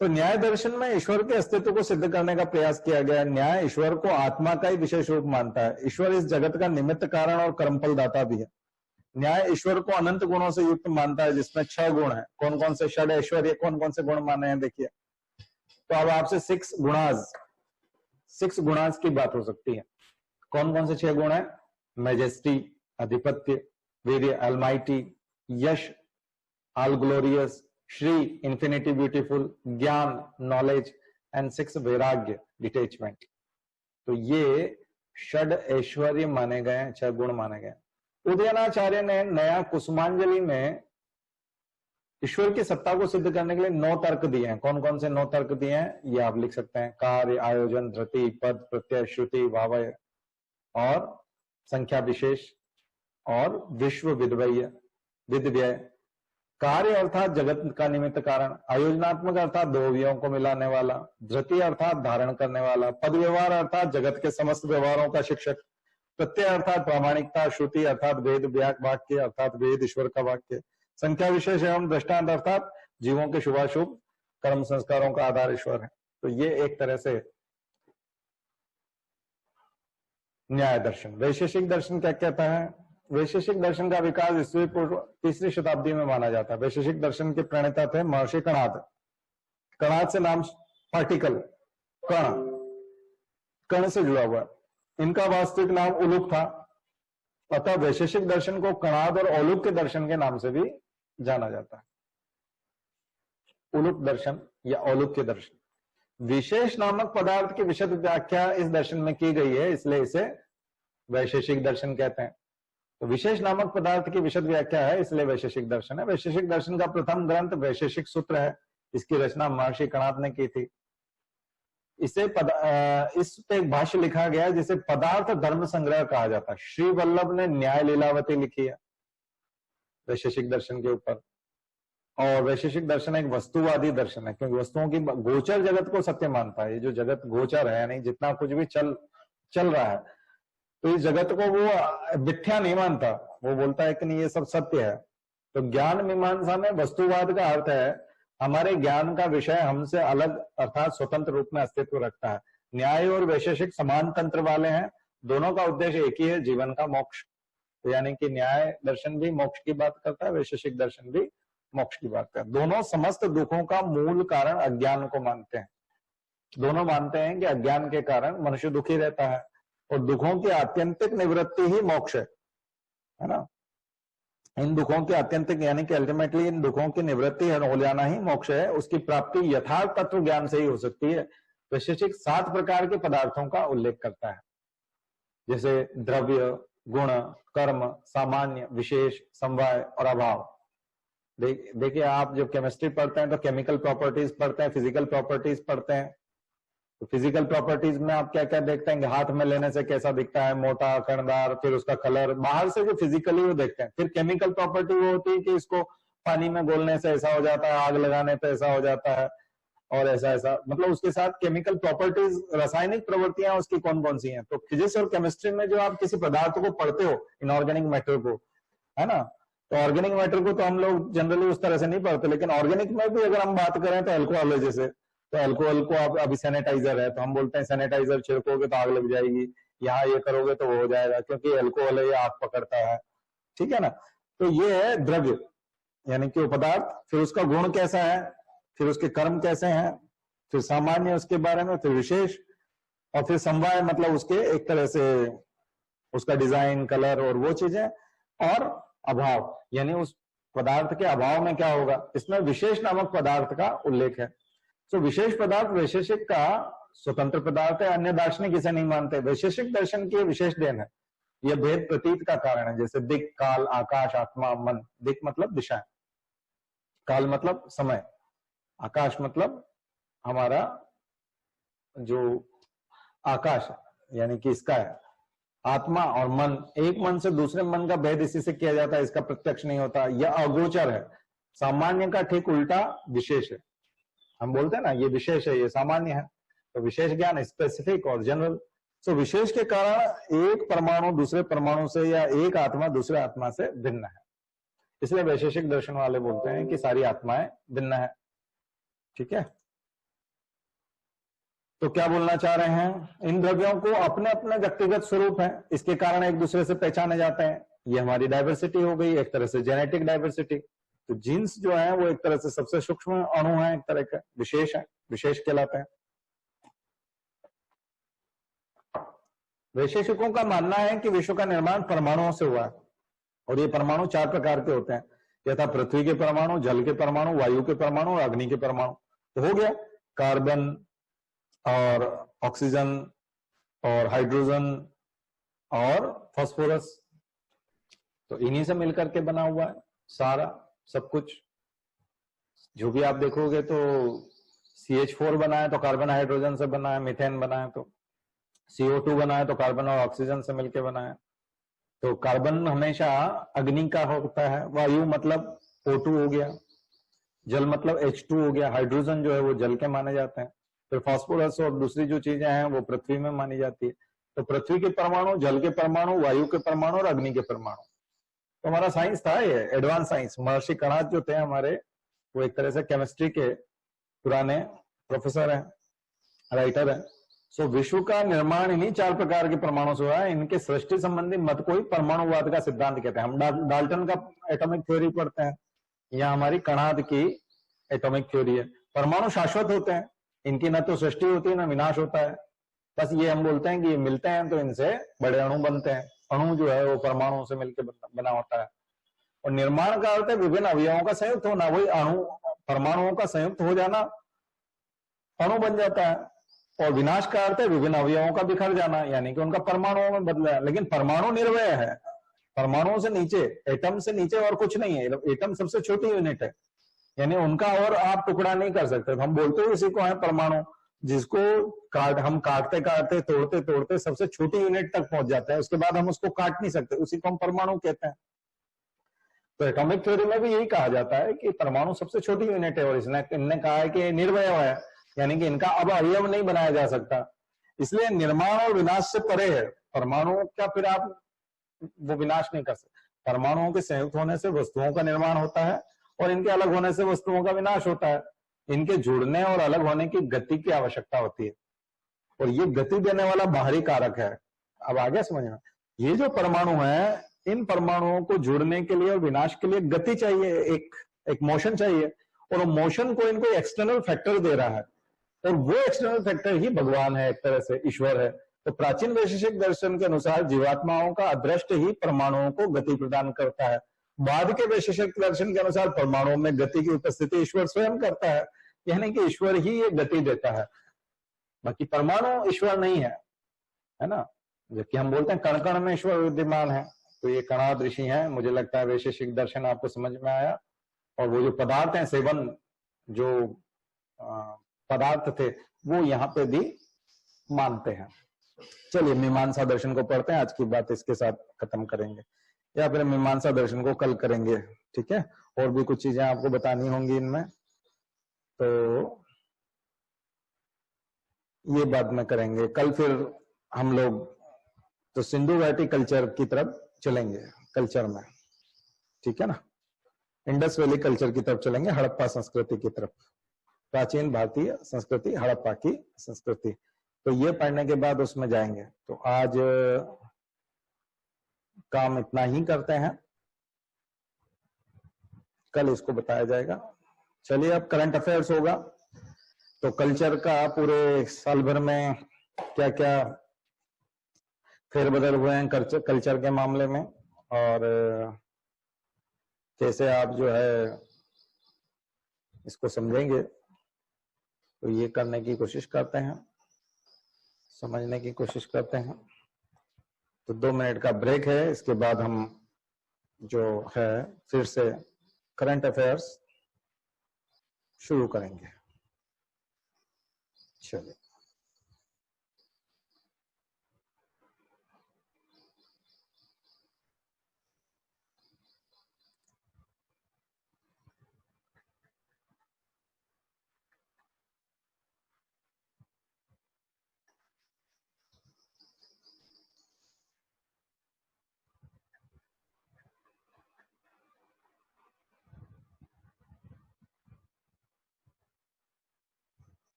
तो न्याय दर्शन में ईश्वर के अस्तित्व को सिद्ध करने का प्रयास किया गया। न्याय ईश्वर को आत्मा का ही विशेष रूप मानता है। ईश्वर इस जगत का निमित्त कारण और कर्मफल दाता भी है। न्याय ईश्वर को अनंत गुणों से युक्त मानता है, जिसमें 6 गुण हैं। कौन कौन से? षड ऐश्वर्य कौन कौन से गुण माने हैं देखिए। तो अब आपसे 6 गुणाज की बात हो सकती है। कौन कौन से 6 गुण है? मैजेस्टी, आधिपत्य, वीर्य, अलमाइटी, यश, all glorious, Shri, infinity beautiful, ज्ञान, नॉलेज, एंड 6 वैराग्य, डिटेचमेंट। तो ये षड ऐश्वर्य माने गए हैं, 6 गुण माने गए। उदयनाचार्य ने नया कुसुमांजलि में ईश्वर की सत्ता को सिद्ध करने के लिए 9 तर्क दिए हैं। कौन कौन से 9 तर्क दिए हैं ये आप लिख सकते हैं। कार्य, आयोजन, धृति, पद, प्रत्यय, श्रुति, भावय और संख्या विशेष और विश्व विद्यय। कार्य अर्थात जगत का निमित्त कारण, आयोजनात्मक अर्थात 2 अवयवों को मिलाने वाला, धृति अर्थात धारण करने वाला, पद व्यवहार अर्थात जगत के समस्त व्यवहारों का शिक्षक, प्रत्यय अर्थात प्रामाणिकता, श्रुति अर्थात वेद वाक्य अर्थात वेद ईश्वर का वाक्य, संख्या विशेष एवं दृष्टांत अर्थात जीवों के शुभाशुभ कर्म संस्कारों का आधार ईश्वर है। तो ये एक तरह से न्याय दर्शन। वैशेषिक दर्शन क्या कहता है? वैशेषिक दर्शन का विकास ईस्वी पूर्व 3री शताब्दी में माना जाता है। वैशेषिक दर्शन के प्रणेता थे महर्षि कणाद। कणाद से नाम पार्टिकल कण से जुड़ा हुआ है। इनका वास्तविक नाम उलूक था। अतः वैशेषिक दर्शन को कणाद और औलूक के दर्शन के नाम से भी जाना जाता है। उलूक दर्शन या औलूक के दर्शन। विशेष नामक पदार्थ की विशद व्याख्या इस दर्शन में की गई है, इसलिए इसे वैशेषिक दर्शन कहते हैं। तो विशेष नामक पदार्थ की विशद व्याख्या है, इसलिए वैशेषिक दर्शन है। वैशेषिक दर्शन का प्रथम ग्रंथ वैशेषिक सूत्र है। इसकी रचना महर्षि कणाद ने की थी। इस पे एक भाष्य लिखा गया है जिसे पदार्थ धर्म संग्रह कहा जाता है। श्री वल्लभ ने न्याय लीलावती लिखी है वैशेषिक दर्शन के ऊपर। और वैशेषिक दर्शन एक वस्तुवादी दर्शन है, क्योंकि वस्तुओं की गोचर जगत को सत्य मानता है। ये जो जगत गोचर है, यानी जितना कुछ भी चल रहा है, तो इस जगत को वो मिथ्या नहीं मानता। वो बोलता है कि नहीं, ये सब सत्य है। तो ज्ञान मीमांसा में वस्तुवाद का अर्थ है हमारे ज्ञान का विषय हमसे अलग अर्थात स्वतंत्र रूप में अस्तित्व रखता है। न्याय और वैशेषिक समान तंत्र वाले हैं। दोनों का उद्देश्य एक ही है, जीवन का मोक्ष। तो यानी कि न्याय दर्शन भी मोक्ष की बात करता है, वैशेषिक दर्शन भी मोक्ष की बात करता है। दोनों समस्त दुखों का मूल कारण अज्ञान को मानते हैं। दोनों मानते हैं कि अज्ञान के कारण मनुष्य दुखी रहता है और दुखों की आत्यंतिक निवृत्ति ही मोक्ष है ना। इन दुखों की आत्यंतिक यानी कि अल्टीमेटली इन दुखों की निवृत्ति हो जाना ही मोक्ष है। उसकी प्राप्ति यथार्थ तत्व ज्ञान से ही हो सकती है। वैशेषिक 7 प्रकार के पदार्थों का उल्लेख करता है, जैसे द्रव्य, गुण, कर्म, सामान्य, विशेष, समवाय और अभाव। देखिए, आप जब केमिस्ट्री पढ़ते हैं तो केमिकल प्रॉपर्टीज पढ़ते हैं, फिजिकल प्रॉपर्टीज पढ़ते हैं। तो फिजिकल प्रॉपर्टीज में आप क्या क्या देखते हैं कि हाथ में लेने से कैसा दिखता है, मोटा, कणदार, फिर उसका कलर, बाहर से जो फिजिकली वो देखते हैं। फिर केमिकल प्रॉपर्टी वो होती है कि इसको पानी में घोलने से ऐसा हो जाता है, आग लगाने पे ऐसा हो जाता है और ऐसा, मतलब उसके साथ केमिकल प्रॉपर्टीज, रासायनिक प्रवृत्तियां उसकी कौन कौन सी हैं। तो फिजिक्स और केमिस्ट्री में जो आप किसी पदार्थ को पढ़ते हो, इनऑर्गेनिक मैटर को, है ना, तो ऑर्गेनिक मैटर को तो हम लोग जनरली उस तरह से नहीं पढ़ते, लेकिन ऑर्गेनिक में भी अगर हम बात करें तो अल्कोहल है, जैसे तो अल्कोहल को आप अभी सैनिटाइजर है तो हम बोलते हैं सैनिटाइजर छिड़कोगे तो आग लग जाएगी, यहाँ ये करोगे तो वो हो जाएगा, क्योंकि अल्कोहल है, ये आग पकड़ता है, ठीक है ना। तो ये है द्रव्य यानी कि वो पदार्थ। फिर उसका गुण कैसा है, फिर उसके कर्म कैसे हैं, फिर सामान्य उसके बारे में, फिर विशेष, और फिर समवाय मतलब उसके एक तरह से उसका डिजाइन, कलर और वो चीजें, और अभाव यानी उस पदार्थ के अभाव में क्या होगा। इसमें विशेष नामक पदार्थ का उल्लेख है। तो विशेष पदार्थ वैशेषिक का स्वतंत्र पदार्थ है, अन्य दार्शनिक इसे नहीं मानते। वैशेषिक दर्शन की विशेष देन है यह भेद प्रतीत का कारण है। जैसे दिक्, काल, आकाश, आत्मा, मन। दिक् मतलब दिशा, काल मतलब समय, आकाश मतलब हमारा जो आकाश है यानी कि इसका है, आत्मा और मन। एक मन से दूसरे मन का भेद इसी से किया जाता है, इसका प्रत्यक्ष नहीं होता, यह अगोचर है। सामान्य का ठीक उल्टा विशेष है। हम बोलते हैं ना ये विशेष है, ये सामान्य है। तो विशेष ज्ञान स्पेसिफिक और जनरल। तो विशेष के कारण एक परमाणु दूसरे परमाणु से या एक आत्मा दूसरे आत्मा से भिन्न है। इसलिए वैशेषिक दर्शन वाले बोलते हैं कि सारी आत्माएं भिन्न है। ठीक है, तो क्या बोलना चाह रहे हैं, इन द्रव्यों को अपने अपने व्यक्तिगत स्वरूप है, इसके कारण एक दूसरे से पहचाने जाते हैं। ये हमारी डाइवर्सिटी हो गई, एक तरह से जेनेटिक डाइवर्सिटी। तो जीन्स जो है वो एक तरह से सबसे सूक्ष्म अणु है, एक तरह का विशेष है, विशेष कहलाते हैं। वैशेषिकों का मानना है कि विश्व का निर्माण परमाणुओं से हुआ है, और ये परमाणु 4 प्रकार के होते हैं, यथा पृथ्वी के परमाणु, जल के परमाणु, वायु के परमाणु और अग्नि के परमाणु। तो हो गया कार्बन और ऑक्सीजन और हाइड्रोजन और फास्फोरस, तो इन्हीं से मिलकर के बना हुआ है सारा सब कुछ। जो भी आप देखोगे तो CH4 बना है तो कार्बन हाइड्रोजन से बना है, मीथेन बना है तो CO2 बना है तो कार्बन और ऑक्सीजन से मिलकर बना है। तो कार्बन हमेशा अग्नि का होता है, वायु मतलब O2 हो गया, जल मतलब H2 हो गया, हाइड्रोजन जो है वो जल के माने जाते हैं, फिर फास्फोरस और दूसरी जो चीजें हैं वो पृथ्वी में मानी जाती है। तो पृथ्वी के परमाणु, जल के परमाणु, वायु के परमाणु और अग्नि के परमाणु। तो हमारा साइंस था ये एडवांस साइंस। महर्षि कणाद जो थे हमारे, वो एक तरह से केमिस्ट्री के पुराने प्रोफेसर हैं, राइटर हैं। सो विश्व का निर्माण इन्हीं 4 प्रकार के परमाणु से हुआ है। इनके सृष्टि संबंधी मत को ही परमाणुवाद का सिद्धांत कहते हैं। हम डाल्टन का एटॉमिक थ्योरी पढ़ते हैं, या हमारी कणाद की एटॉमिक थ्योरी है। परमाणु शाश्वत होते हैं, इनकी न तो सृष्टि होती है न विनाश होता है। बस ये हम बोलते हैं कि ये मिलते हैं तो इनसे बड़े अणु बनते हैं। अणु जो है वो परमाणु से मिलकर बना होता है। और निर्माण का अर्थ है विभिन्न अवयवों का संयुक्त होना। वही अणु परमाणुओं का संयुक्त हो जाना अणु बन जाता है। और विनाश का अर्थ है विभिन्न अवयवों का बिखर जाना, यानी कि उनका परमाणुओं में बदला। लेकिन परमाणु निर्वय है, परमाणुओं से नीचे, एटम से नीचे और कुछ नहीं है। एटम सबसे छोटी यूनिट है, यानी उनका और आप टुकड़ा नहीं कर सकते। हम बोलते हुए इसी को है परमाणु, जिसको हम काटते काटते तोड़ते तोड़ते सबसे छोटी यूनिट तक पहुंच जाते हैं, उसके बाद हम उसको काट नहीं सकते, उसी को हम परमाणु कहते हैं। तो एटॉमिक थ्योरी में भी यही कहा जाता है कि परमाणु सबसे छोटी यूनिट है, और इनने कहा है कि निर्वय है, यानी कि इनका अब अवयव नहीं बनाया जा सकता। इसलिए निर्माण और विनाश से परे है परमाणु का। फिर आप वो विनाश नहीं कर सकते। परमाणुओं के संयुक्त होने से वस्तुओं का निर्माण होता है, और इनके अलग होने से वस्तुओं का विनाश होता है। इनके जुड़ने और अलग होने की गति की आवश्यकता होती है, और ये गति देने वाला बाहरी कारक है। अब आगे समझ में, ये जो परमाणु है, इन परमाणुओं को जुड़ने के लिए और विनाश के लिए गति चाहिए, एक मोशन चाहिए, और मोशन को इनको एक्सटर्नल फैक्टर दे रहा है, और वो एक्सटर्नल फैक्टर ही भगवान है, एक तरह से ईश्वर है। तो प्राचीन वैशेषिक दर्शन के अनुसार जीवात्माओं का अदृष्ट ही परमाणुओं को गति प्रदान करता है। बाद के वैशेषिक दर्शन के अनुसार परमाणुओं में गति की उपस्थिति ईश्वर स्वयं करता है, यानी कि ईश्वर ही ये गति देता है, बाकी परमाणु ईश्वर नहीं है ना। जबकि हम बोलते हैं कण कण में ईश्वर विद्यमान है। तो ये कणाद ऋषि हैं। मुझे लगता है वैशेषिक दर्शन आपको समझ में आया। और वो जो पदार्थ हैं, सेवन जो पदार्थ थे, वो यहाँ पे भी मानते हैं। चलिए मीमांसा दर्शन को पढ़ते हैं। आज की बात इसके साथ खत्म करेंगे, या फिर मीमांसा दर्शन को कल करेंगे। ठीक है, और भी कुछ चीजें आपको बतानी होंगी इनमें, तो ये बाद में करेंगे कल। फिर हम लोग तो सिंधु घाटी कल्चर की तरफ चलेंगे, कल्चर में। ठीक है ना, इंडस वैली कल्चर की तरफ चलेंगे, हड़प्पा संस्कृति की तरफ, प्राचीन भारतीय संस्कृति, हड़प्पा की संस्कृति। तो ये पढ़ने के बाद उसमें जाएंगे। तो आज काम इतना ही करते हैं, कल इसको बताया जाएगा। चलिए, अब करंट अफेयर्स होगा। तो कल्चर का पूरे साल भर में क्या क्या फेरबदल हुए हैं कल्चर के मामले में, और कैसे आप जो है इसको समझेंगे, तो ये करने की कोशिश करते हैं, समझने की कोशिश करते हैं। तो 2 मिनट का ब्रेक है, इसके बाद हम जो है फिर से करंट अफेयर्स शुरू करेंगे। चलिए।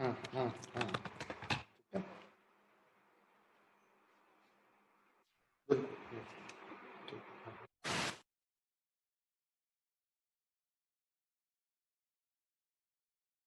हाँ हाँ हाँ